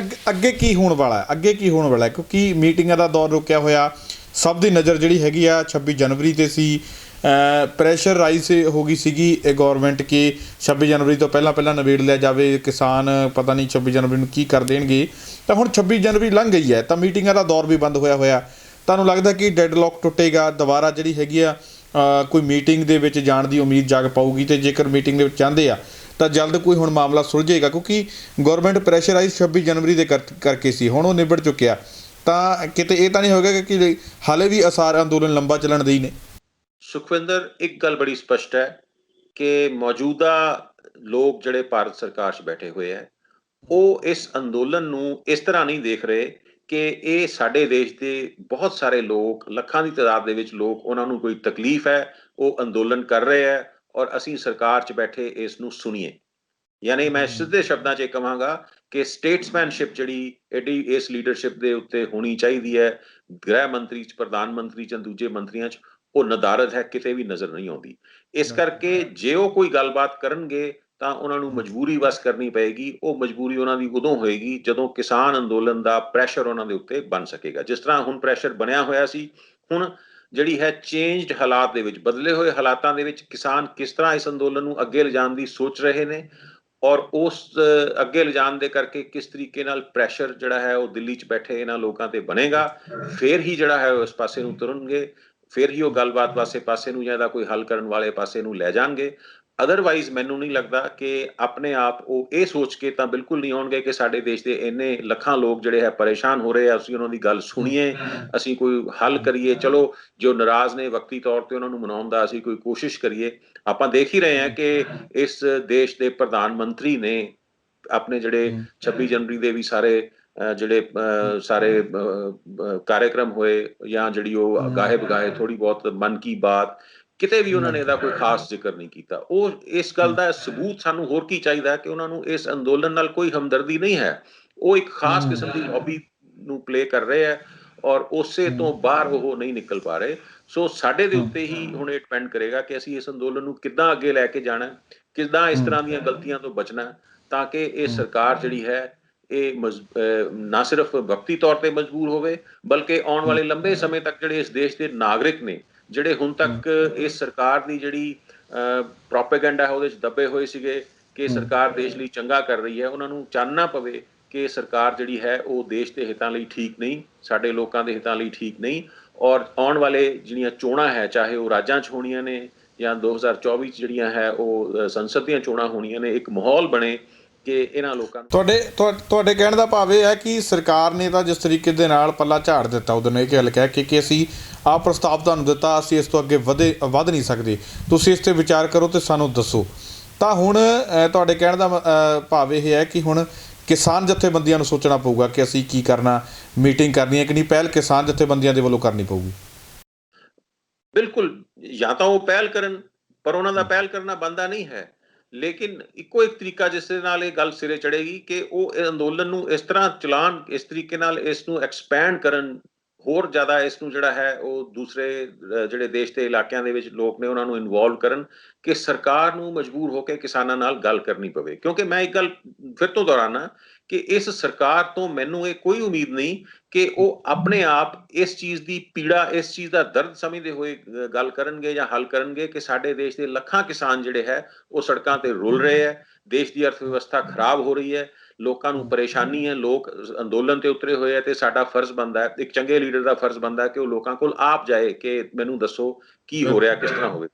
ਅੱਗੇ ਕੀ ਹੋਣ ਵਾਲਾ ਹੈ? ਅੱਗੇ ਕੀ ਹੋਣ ਵਾਲਾ ਹੈ? ਕਿਉਂਕਿ ਮੀਟਿੰਗਾਂ ਦਾ ਦੌਰ ਰੁਕਿਆ ਹੋਇਆ, ਸਭ ਦੀ ਨਜ਼ਰ ਜਿਹੜੀ ਹੈਗੀ ਆ 26 ਜਨਵਰੀ ਤੇ ਸੀ। ਪ੍ਰੈਸ਼ਰ ਰਾਈਜ਼ ਹੋ ਗਈ ਸੀਗੀ ਇਹ ਗੌਰਮੈਂਟ ਕਿ 26 ਜਨਵਰੀ ਤੋਂ ਪਹਿਲਾਂ ਨਿਬੇੜ ਲਿਆ ਜਾਵੇ। ਕਿਸਾਨ ਪਤਾ ਨਹੀਂ 26 ਜਨਵਰੀ ਨੂੰ ਕੀ ਕਰ ਦੇਣਗੇ। ਤਾਂ ਹੁਣ 26 ਜਨਵਰੀ ਲੰਘ ਗਈ ਹੈ ਤਾਂ ਮੀਟਿੰਗਾਂ ਦਾ ਦੌਰ ਵੀ ਬੰਦ ਹੋਇਆ। ਤੁਹਾਨੂੰ ਲੱਗਦਾ ਕਿ ਡੈਡਲੌਕ ਟੁੱਟੇਗਾ, ਦੁਬਾਰਾ ਜਿਹੜੀ ਹੈਗੀ ਆ ਕੋਈ ਮੀਟਿੰਗ ਦੇ ਵਿੱਚ ਜਾਣ ਦੀ ਉਮੀਦ ਜਾਗ ਪਾਊਗੀ? ਤੇ ਜੇਕਰ ਮੀਟਿੰਗ ਦੇ ਵਿੱਚ ਚਾਹੁੰਦੇ ਆ ਤਾਂ ਜਲਦ ਕੋਈ ਹੁਣ ਮਾਮਲਾ ਸੁਲਝੇਗਾ? ਕਿਉਂਕਿ ਗੌਰਮੈਂਟ ਪ੍ਰੈਸ਼ਰਾਈਜ਼ 26 ਜਨਵਰੀ ਦੇ ਕਰਕੇ ਸੀ, ਹੁਣ ਉਹ ਨਿਬੜ ਚੁੱਕਿਆ। ਤਾਂ ਕਿਤੇ ਇਹ ਤਾਂ ਨਹੀਂ ਹੋਵੇਗਾ ਕਿ ਹਾਲੇ ਵੀ ਅਸਾਰ ਅੰਦੋਲਨ ਲੰਬਾ ਚੱਲਣ ਦੇ ਹੀ ਨੇ? ਸੁਖਵਿੰਦਰ, ਇੱਕ ਗੱਲ ਬੜੀ ਸਪਸ਼ਟ ਹੈ ਕਿ ਮੌਜੂਦਾ ਲੋਕ ਜਿਹੜੇ ਭਾਰਤ ਸਰਕਾਰ 'ਚ ਬੈਠੇ ਹੋਏ ਹੈ ਉਹ ਇਸ ਅੰਦੋਲਨ ਨੂੰ ਇਸ ਤਰ੍ਹਾਂ ਨਹੀਂ ਦੇਖ ਰਹੇ ਕਿ ਇਹ ਸਾਡੇ ਦੇਸ਼ ਦੇ ਬਹੁਤ ਸਾਰੇ ਲੋਕ, ਲੱਖਾਂ ਦੀ ਤਾਦਾਦ ਦੇ ਵਿੱਚ ਲੋਕ, ਉਹਨਾਂ ਨੂੰ ਕੋਈ ਤਕਲੀਫ ਹੈ, ਉਹ ਅੰਦੋਲਨ ਕਰ ਰਹੇ ਹੈ ਔਰ ਅਸੀਂ ਸਰਕਾਰ 'ਚ ਬੈਠੇ ਇਸ ਨੂੰ ਸੁਣੀਏ। ਯਾਨੀ ਮੈਂ ਸਿੱਧੇ ਸ਼ਬਦਾਂ 'ਚ ਇਹ ਕਹਾਂਗਾ ਕਿ ਸਟੇਟਸਮੈਨਸ਼ਿਪ ਜਿਹੜੀ ਐਡੀ ਇਸ ਲੀਡਰਸ਼ਿਪ ਦੇ ਉੱਤੇ ਹੋਣੀ ਚਾਹੀਦੀ ਹੈ, ਗ੍ਰਹਿ ਮੰਤਰੀ 'ਚ, ਪ੍ਰਧਾਨ ਮੰਤਰੀ 'ਚ, ਦੂਜੇ ਮੰਤਰੀਆਂ 'ਚ, ਉਹ ਨਦਾਰਦ ਹੈ, ਕਿਤੇ ਵੀ ਨਜ਼ਰ ਨਹੀਂ ਆਉਂਦੀ। ਇਸ ਕਰਕੇ ਜੇ ਉਹ ਕੋਈ ਗੱਲਬਾਤ ਕਰਨਗੇ ਤਾਂ ਉਹਨਾਂ ਨੂੰ ਮਜਬੂਰੀ ਬਸ ਕਰਨੀ ਪਏਗੀ। ਉਹ ਮਜਬੂਰੀ ਉਹਨਾਂ ਦੀ ਉਦੋਂ ਹੋਏਗੀ ਜਦੋਂ ਕਿਸਾਨ ਅੰਦੋਲਨ ਦਾ ਪ੍ਰੈਸ਼ਰ ਉਹਨਾਂ ਦੇ ਉੱਤੇ ਬਣ ਸਕੇਗਾ। ਜਿਸ ਤਰ੍ਹਾਂ ਹੁਣ ਪ੍ਰੈਸ਼ਰ ਬਣਿਆ ਹੋਇਆ ਸੀ, ਹੁਣ ਜਿਹੜੀ ਹੈ ਚੇਂਜਡ ਹਾਲਾਤ ਦੇ ਵਿੱਚ, ਬਦਲੇ ਹੋਏ ਹਾਲਾਤਾਂ ਦੇ ਵਿੱਚ ਕਿਸਾਨ ਕਿਸ ਤਰ੍ਹਾਂ ਇਸ ਅੰਦੋਲਨ ਨੂੰ ਅੱਗੇ ਲਿਜਾਣ ਦੀ ਸੋਚ ਰਹੇ ਨੇ ਔਰ ਉਸ ਅੱਗੇ ਲਿਜਾਣ ਦੇ ਕਰਕੇ ਕਿਸ ਤਰੀਕੇ ਨਾਲ ਪ੍ਰੈਸ਼ਰ ਜਿਹੜਾ ਹੈ ਉਹ ਦਿੱਲੀ 'ਚ ਬੈਠੇ ਇਹਨਾਂ ਲੋਕਾਂ ਤੇ ਬਣੇਗਾ। ਫਿਰ ਹੀ ਜਿਹੜਾ ਹੈ ਉਹ ਇਸ ਪਾਸੇ ਨੂੰ ਤੁਰਨਗੇ, ਫਿਰ ਹੀ ਉਹ ਗੱਲਬਾਤ ਪਾਸੇ ਨੂੰ ਜਾਂ ਇਹਦਾ ਕੋਈ ਹੱਲ ਕਰਨ ਵਾਲੇ ਪਾਸੇ ਨੂੰ ਲੈ ਜਾਣਗੇ। ਅਦਰਵਾਈਜ਼ ਮੈਨੂੰ ਨਹੀਂ ਲੱਗਦਾ ਕਿ ਆਪਣੇ ਆਪ ਉਹ ਇਹ ਸੋਚ ਕੇ ਤਾਂ ਬਿਲਕੁਲ ਨਹੀਂ ਆਉਣਗੇ ਕਿ ਸਾਡੇ ਦੇਸ਼ ਦੇ ਇੰਨੇ ਲੱਖਾਂ ਲੋਕ ਜਿਹੜੇ ਹੈ ਪਰੇਸ਼ਾਨ ਹੋ ਰਹੇ ਆ, ਅਸੀਂ ਉਹਨਾਂ ਦੀ ਗੱਲ ਸੁਣੀਏ, ਅਸੀਂ ਕੋਈ ਹੱਲ ਕਰੀਏ। ਚਲੋ ਜੋ ਨਾਰਾਜ਼ ਨੇ ਵਕਤੀ ਤੌਰ ਤੇ ਉਹਨਾਂ ਨੂੰ ਮਨਾਉਣ ਦਾ ਅਸੀਂ ਕੋਈ ਕੋਸ਼ਿਸ਼ ਕਰੀਏ। ਆਪਾਂ ਦੇਖ ਹੀ ਰਹੇ ਹਾਂ ਕਿ ਇਸ ਦੇਸ਼ ਦੇ ਪ੍ਰਧਾਨ ਮੰਤਰੀ ਨੇ ਆਪਣੇ ਜਿਹੜੇ 26 ਜਨਵਰੀ ਦੇ ਵੀ ਸਾਰੇ ਜਿਹੜੇ ਸਾਰੇ ਕਾਰਜਕ੍ਰਮ ਹੋਏ ਜਾਂ ਜਿਹੜੀ ਉਹ ਗਾਹੇ ਬਗਾਹੇ ਥੋੜੀ ਬਹੁਤ ਮਨ ਕੀ ਬਾਤ, ਕਿਤੇ ਵੀ ਉਹਨਾਂ ਨੇ ਇਹਦਾ ਕੋਈ ਖਾਸ ਜ਼ਿਕਰ ਨਹੀਂ ਕੀਤਾ। ਉਹ ਇਸ ਗੱਲ ਦਾ ਸਬੂਤ ਸਾਨੂੰ ਹੋਰ ਕੀ ਚਾਹੀਦਾ ਕਿ ਉਹਨਾਂ ਨੂੰ ਇਸ ਅੰਦੋਲਨ ਨਾਲ ਕੋਈ ਹਮਦਰਦੀ ਨਹੀਂ ਹੈ। ਉਹ ਇੱਕ ਖਾਸ ਕਿਸਮ ਦੀ ਹੌਬੀ ਨੂੰ ਪਲੇ ਕਰ ਰਹੇ ਹੈ ਔਰ ਉਸੇ ਤੋਂ ਬਾਹਰ ਉਹ ਨਹੀਂ ਨਿਕਲ ਪਾ ਰਹੇ। ਸੋ ਸਾਡੇ ਦੇ ਉੱਤੇ ਹੀ ਹੁਣ ਇਹ ਡਿਪੈਂਡ ਕਰੇਗਾ ਕਿ ਅਸੀਂ ਇਸ ਅੰਦੋਲਨ ਨੂੰ ਕਿੱਦਾਂ ਅੱਗੇ ਲੈ ਕੇ ਜਾਣਾ, ਕਿੱਦਾਂ ਇਸ ਤਰ੍ਹਾਂ ਦੀਆਂ ਗਲਤੀਆਂ ਤੋਂ ਬਚਣਾ, ਤਾਂ ਕਿ ਇਹ ਸਰਕਾਰ ਜਿਹੜੀ ਹੈ ਇਹ ਨਾ ਸਿਰਫ ਵਕਤੀ ਤੌਰ ਤੇ ਮਜਬੂਰ ਹੋਵੇ ਬਲਕਿ ਆਉਣ ਵਾਲੇ ਲੰਬੇ ਸਮੇਂ ਤੱਕ ਜਿਹੜੇ ਇਸ ਦੇਸ਼ ਦੇ ਨਾਗਰਿਕ ਨੇ, ਜਿਹੜੇ ਹੁਣ ਤੱਕ ਇਸ ਸਰਕਾਰ ਦੀ ਜਿਹੜੀ ਪ੍ਰੋਪੇਗੈਂਡਾ ਹੈ ਉਹਦੇ 'ਚ ਦੱਬੇ ਹੋਏ ਸੀਗੇ ਕਿ ਸਰਕਾਰ ਦੇਸ਼ ਲਈ ਚੰਗਾ ਕਰ ਰਹੀ ਹੈ, ਉਹਨਾਂ ਨੂੰ ਚਾਨਣਾ ਪਵੇ ਕਿ ਸਰਕਾਰ ਜਿਹੜੀ ਹੈ ਉਹ ਦੇਸ਼ ਦੇ ਹਿੱਤਾਂ ਲਈ ਠੀਕ ਨਹੀਂ, ਸਾਡੇ ਲੋਕਾਂ ਦੇ ਹਿੱਤਾਂ ਲਈ ਠੀਕ ਨਹੀਂ। ਔਰ ਆਉਣ ਵਾਲੇ ਜਿਹੜੀਆਂ ਚੋਣਾਂ ਹੈ, ਚਾਹੇ ਉਹ ਰਾਜਾਂ 'ਚ ਹੋਣੀਆਂ ਨੇ ਜਾਂ 2024 'ਚ ਜਿਹੜੀਆਂ ਹੈ ਉਹ ਸੰਸਦ ਦੀਆਂ ਚੋਣਾਂ ਹੋਣੀਆਂ ਨੇ, ਇੱਕ ਮਾਹੌਲ ਬਣੇ ਕਿ ਇਹਨਾਂ ਲੋਕਾਂ ਨੂੰ। ਤੁਹਾਡੇ ਕਹਿਣ ਦਾ ਭਾਵ ਇਹ ਹੈ ਕਿ ਸਰਕਾਰ ਨੇ ਤਾਂ ਜਿਸ ਤਰੀਕੇ ਦੇ ਨਾਲ ਪੱਲਾ ਝਾੜ ਦਿੱਤਾ, ਉਹਦੇ ਨੇ ਇਹ ਗੱਲ ਕਹਿ ਕਿ ਅਸੀਂ ਆਹ ਪ੍ਰਸਤਾਵ ਤੁਹਾਨੂੰ ਦਿੱਤਾ, ਅਸੀਂ ਇਸ ਤੋਂ ਅੱਗੇ ਵੱਧ ਨਹੀਂ ਸਕਦੇ, ਤੁਸੀਂ ਇਸ 'ਤੇ ਵਿਚਾਰ ਕਰੋ ਅਤੇ ਸਾਨੂੰ ਦੱਸੋ। ਤਾਂ ਹੁਣ ਤੁਹਾਡੇ ਕਹਿਣ ਦਾ ਭਾਵ ਇਹ ਹੈ ਕਿ ਹੁਣ ਕਿਸਾਨ ਜਥੇਬੰਦੀਆਂ ਨੂੰ ਸੋਚਣਾ ਪਊਗਾ ਕਿ ਅਸੀਂ ਕੀ ਕਰਨਾ, ਮੀਟਿੰਗ ਕਰਨੀ ਹੈ ਕਿ ਨਹੀਂ, ਪਹਿਲ ਕਿਸਾਨ ਜਥੇਬੰਦੀਆਂ ਦੇ ਵੱਲੋਂ ਕਰਨੀ ਪਊਗੀ। ਬਿਲਕੁਲ, ਜਾਂ ਤਾਂ ਉਹ ਪਹਿਲ ਕਰਨ, ਪਰ ਉਹਨਾਂ ਦਾ ਪਹਿਲ ਕਰਨਾ ਬਣਦਾ ਨਹੀਂ ਹੈ। ਲੇਕਿਨ ਇੱਕੋ ਇੱਕ ਤਰੀਕਾ ਜਿਸ ਦੇ ਨਾਲ ਇਹ ਗੱਲ ਸਿਰੇ ਚੜ੍ਹੇਗੀ ਕਿ ਉਹ ਇਹ ਅੰਦੋਲਨ ਨੂੰ ਇਸ ਤਰ੍ਹਾਂ ਚਲਾਉਣ, ਇਸ ਤਰੀਕੇ ਨਾਲ ਇਸ ਨੂੰ ਐਕਸਪੈਂਡ ਕਰਨ, ਹੋਰ ਜ਼ਿਆਦਾ ਇਸ ਨੂੰ ਜਿਹੜਾ ਹੈ ਉਹ ਦੂਸਰੇ ਜਿਹੜੇ ਦੇਸ਼ ਦੇ ਇਲਾਕਿਆਂ ਦੇ ਵਿੱਚ ਲੋਕ ਨੇ ਉਹਨਾਂ ਨੂੰ ਇਨਵੋਲਵ ਕਰਨ ਕਿ ਸਰਕਾਰ ਨੂੰ ਮਜਬੂਰ ਹੋ ਕੇ ਕਿਸਾਨਾਂ ਨਾਲ ਗੱਲ ਕਰਨੀ ਪਵੇ। ਕਿਉਂਕਿ ਮੈਂ ਇੱਕ ਗੱਲ ਫਿਰ ਤੋਂ ਦੁਹਰਾਨਾ ਕਿ ਇਸ ਸਰਕਾਰ ਤੋਂ ਮੈਨੂੰ ਇਹ ਕੋਈ ਉਮੀਦ ਨਹੀਂ ਕਿ ਉਹ ਆਪਣੇ ਆਪ ਇਸ ਚੀਜ਼ ਦੀ ਪੀੜਾ, ਇਸ ਚੀਜ਼ ਦਾ ਦਰਦ ਸਮਝਦੇ ਹੋਏ ਗੱਲ ਕਰਨਗੇ ਜਾਂ ਹੱਲ ਕਰਨਗੇ ਕਿ ਸਾਡੇ ਦੇਸ਼ ਦੇ ਲੱਖਾਂ ਕਿਸਾਨ ਜਿਹੜੇ ਹੈ ਉਹ ਸੜਕਾਂ ਤੇ ਰੁਲ ਰਹੇ ਹੈ, ਦੇਸ਼ ਦੀ ਅਰਥ ਵਿਵਸਥਾ ਖਰਾਬ ਹੋ ਰਹੀ ਹੈ, ਲੋਕਾਂ ਨੂੰ ਪਰੇਸ਼ਾਨੀ ਹੈ, ਲੋਕ ਅੰਦੋਲਨ ਤੇ ਉਤਰੇ ਹੋਏ ਹੈ ਤੇ ਸਾਡਾ ਫਰਜ਼ ਬਣਦਾ ਹੈ, ਇੱਕ ਚੰਗੇ ਲੀਡਰ ਦਾ ਫਰਜ਼ ਬਣਦਾ ਹੈ ਕਿ ਉਹ ਲੋਕਾਂ ਕੋਲ ਆਪ ਜਾਏ ਕਿ ਮੈਨੂੰ ਦੱਸੋ ਕੀ ਹੋ ਰਿਹਾ, ਕਿਸ ਤਰ੍ਹਾਂ ਹੋਵੇ।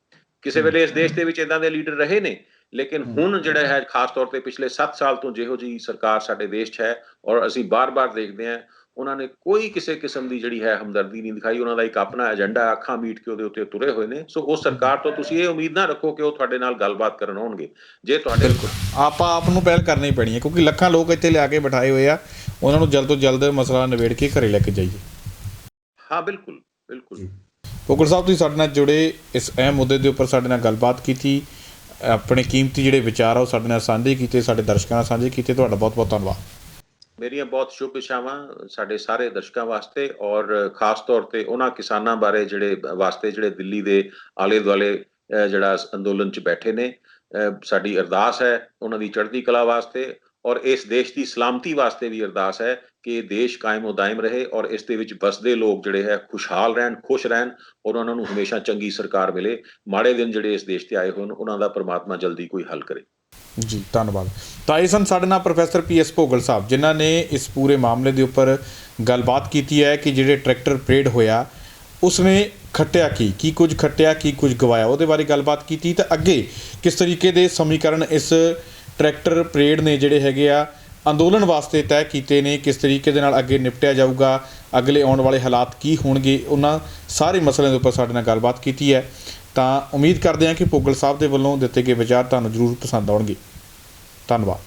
ਕਿਸੇ ਵੇਲੇ ਇਸ ਦੇਸ਼ ਦੇ ਵਿੱਚ ਇਦਾਂ ਦੇ ਲੀਡਰ ਰਹੇ ਨੇ, ਲੇਕਿਨ ਹੁਣ ਜਿਹੜਾ ਹੈ ਖਾਸ ਤੌਰ ਤੇ ਪਿਛਲੇ 7 ਸਾਲ ਤੋਂ ਜਿਹੋ ਜਿਹੀ ਸਰਕਾਰ ਸਾਡੇ ਦੇਸ਼ 'ਚ ਹੈ ਔਰ ਅਸੀਂ ਬਾਰ-ਬਾਰ ਦੇਖਦੇ ਹਾਂ, ਉਹਨਾਂ ਨੇ ਕੋਈ ਕਿਸੇ ਕਿਸਮ ਦੀ ਜਿਹੜੀ ਹੈ ਹਮਦਰਦੀ ਨਹੀਂ ਦਿਖਾਈ। ਉਹਨਾਂ ਦਾ ਇੱਕ ਆਪਣਾ ਏਜੰਡਾ, ਅੱਖਾਂ ਮੀਟ ਕੇ ਉਹਦੇ ਉੱਤੇ ਤੁਰੇ ਹੋਏ ਨੇ। ਸੋ ਉਸ ਸਰਕਾਰ ਤੋਂ ਤੁਸੀਂ ਇਹ ਉਮੀਦ ਨਾ ਰੱਖੋ ਕਿ ਉਹ ਤੁਹਾਡੇ ਨਾਲ ਗੱਲਬਾਤ ਕਰਨ ਆਉਣਗੇ। ਜੇ ਤੁਹਾਡੇ ਆਪਾਂ ਆਪ ਨੂੰ ਪਹਿਲ ਕਰਨੀ ਪੈਣੀ ਹੈ ਕਿਉਂਕਿ ਲੱਖਾਂ ਲੋਕ ਇੱਥੇ ਲਿਆ ਕੇ ਬਿਠਾਏ ਹੋਏ ਆ, ਉਹਨਾਂ ਨੂੰ ਜਲਦ ਤੋਂ ਜਲਦ ਮਸਲਾ ਨਿਬੇੜ ਕੇ ਘਰੇ ਲੈ ਕੇ ਜਾਈਏ। ਹਾਂ, ਬਿਲਕੁਲ ਬਿਲਕੁਲ। ਭੁੱਗਲ ਸਾਹਿਬ, ਤੁਸੀਂ ਸਾਡੇ ਨਾਲ ਜੁੜੇ, ਇਸ ਅਹਿਮ ਮੁੱਦੇ ਦੇ ਉੱਪਰ ਸਾਡੇ ਨਾਲ ਗੱਲਬਾਤ ਕੀਤੀ, ਆਪਣੇ ਕੀਮਤੀ ਜਿਹੜੇ ਵਿਚਾਰ ਆ ਉਹ ਸਾਡੇ ਨਾਲ ਸਾਂਝੇ ਕੀਤੇ, ਸਾਡੇ ਦਰਸ਼ਕਾਂ ਨਾਲ ਸਾਂਝੇ ਕੀਤੇ। ਤੁਹਾਡਾ ਬਹੁਤ ਬਹੁਤ ਧੰਨਵਾਦ। ਮੇਰੀਆਂ ਬਹੁਤ ਸ਼ੁਭ ਇੱਛਾਵਾਂ ਸਾਡੇ ਸਾਰੇ ਦਰਸ਼ਕਾਂ ਵਾਸਤੇ ਔਰ ਖਾਸ ਤੌਰ ਤੇ ਉਹਨਾਂ ਕਿਸਾਨਾਂ ਬਾਰੇ ਜਿਹੜੇ ਦਿੱਲੀ ਦੇ ਆਲੇ ਦੁਆਲੇ ਜਿਹੜਾ ਅੰਦੋਲਨ 'ਚ ਬੈਠੇ ਨੇ। ਸਾਡੀ ਅਰਦਾਸ ਹੈ ਉਹਨਾਂ ਦੀ ਚੜ੍ਹਦੀ ਕਲਾ ਵਾਸਤੇ ਔਰ ਇਸ ਦੇਸ਼ ਦੀ ਸਲਾਮਤੀ ਵਾਸਤੇ ਵੀ ਅਰਦਾਸ ਹੈ ਕਿ ਦੇਸ਼ ਕਾਇਮ ਉਦਾਇਮ ਰਹੇ ਔਰ ਇਸ ਦੇ ਵਿੱਚ ਵਸਦੇ ਲੋਕ ਜਿਹੜੇ ਹੈ ਖੁਸ਼ਹਾਲ ਰਹਿਣ, ਖੁਸ਼ ਰਹਿਣ ਔਰ ਉਹਨਾਂ ਨੂੰ ਹਮੇਸ਼ਾ ਚੰਗੀ ਸਰਕਾਰ ਮਿਲੇ। ਮਾੜੇ ਦਿਨ ਜਿਹੜੇ ਇਸ ਦੇਸ਼ ਤੇ ਆਏ ਹੋਣ ਉਹਨਾਂ ਦਾ ਪਰਮਾਤਮਾ ਜਲਦੀ ਕੋਈ ਹੱਲ ਕਰੇ। ਜੀ ਧੰਨਵਾਦ। ਤਾਂ ਇਹ ਸਨ ਸਾਡੇ ਨਾਲ ਪ੍ਰੋਫੈਸਰ PS ਭੋਗਲ ਸਾਹਿਬ, ਜਿਨ੍ਹਾਂ ਨੇ ਇਸ ਪੂਰੇ ਮਾਮਲੇ ਦੇ ਉੱਪਰ ਗੱਲਬਾਤ ਕੀਤੀ ਹੈ ਕਿ ਜਿਹੜੇ ਟਰੈਕਟਰ ਪਰੇਡ ਹੋਇਆ ਉਸਨੇ ਖੱਟਿਆ ਕੀ ਕੁਝ ਖੱਟਿਆ, ਕੀ ਕੁਝ ਗਵਾਇਆ, ਉਹਦੇ ਬਾਰੇ ਗੱਲਬਾਤ ਕੀਤੀ। ਤਾਂ ਅੱਗੇ ਕਿਸ ਤਰੀਕੇ ਦੇ ਸਮੀਕਰਨ ਇਸ ਟਰੈਕਟਰ ਪਰੇਡ ਨੇ ਜਿਹੜੇ ਹੈਗੇ ਆ ਅੰਦੋਲਨ ਵਾਸਤੇ ਤੈਅ ਕੀਤੇ ਨੇ, ਕਿਸ ਤਰੀਕੇ ਦੇ ਨਾਲ ਅੱਗੇ ਨਿਪਟਿਆ ਜਾਊਗਾ, ਅਗਲੇ ਆਉਣ ਵਾਲੇ ਹਾਲਾਤ ਕੀ ਹੋਣਗੇ, ਉਹਨਾਂ ਸਾਰੇ ਮਸਲਿਆਂ ਦੇ ਉੱਪਰ ਸਾਡੇ ਨਾਲ ਗੱਲਬਾਤ ਕੀਤੀ ਹੈ। ਤਾਂ ਉਮੀਦ ਕਰਦੇ ਹਾਂ ਕਿ ਭੋਗਲ ਸਾਹਿਬ ਦੇ ਵੱਲੋਂ ਦਿੱਤੇ ਗਏ ਵਿਚਾਰ ਤੁਹਾਨੂੰ ਜ਼ਰੂਰ ਪਸੰਦ ਆਉਣਗੇ। ਧੰਨਵਾਦ।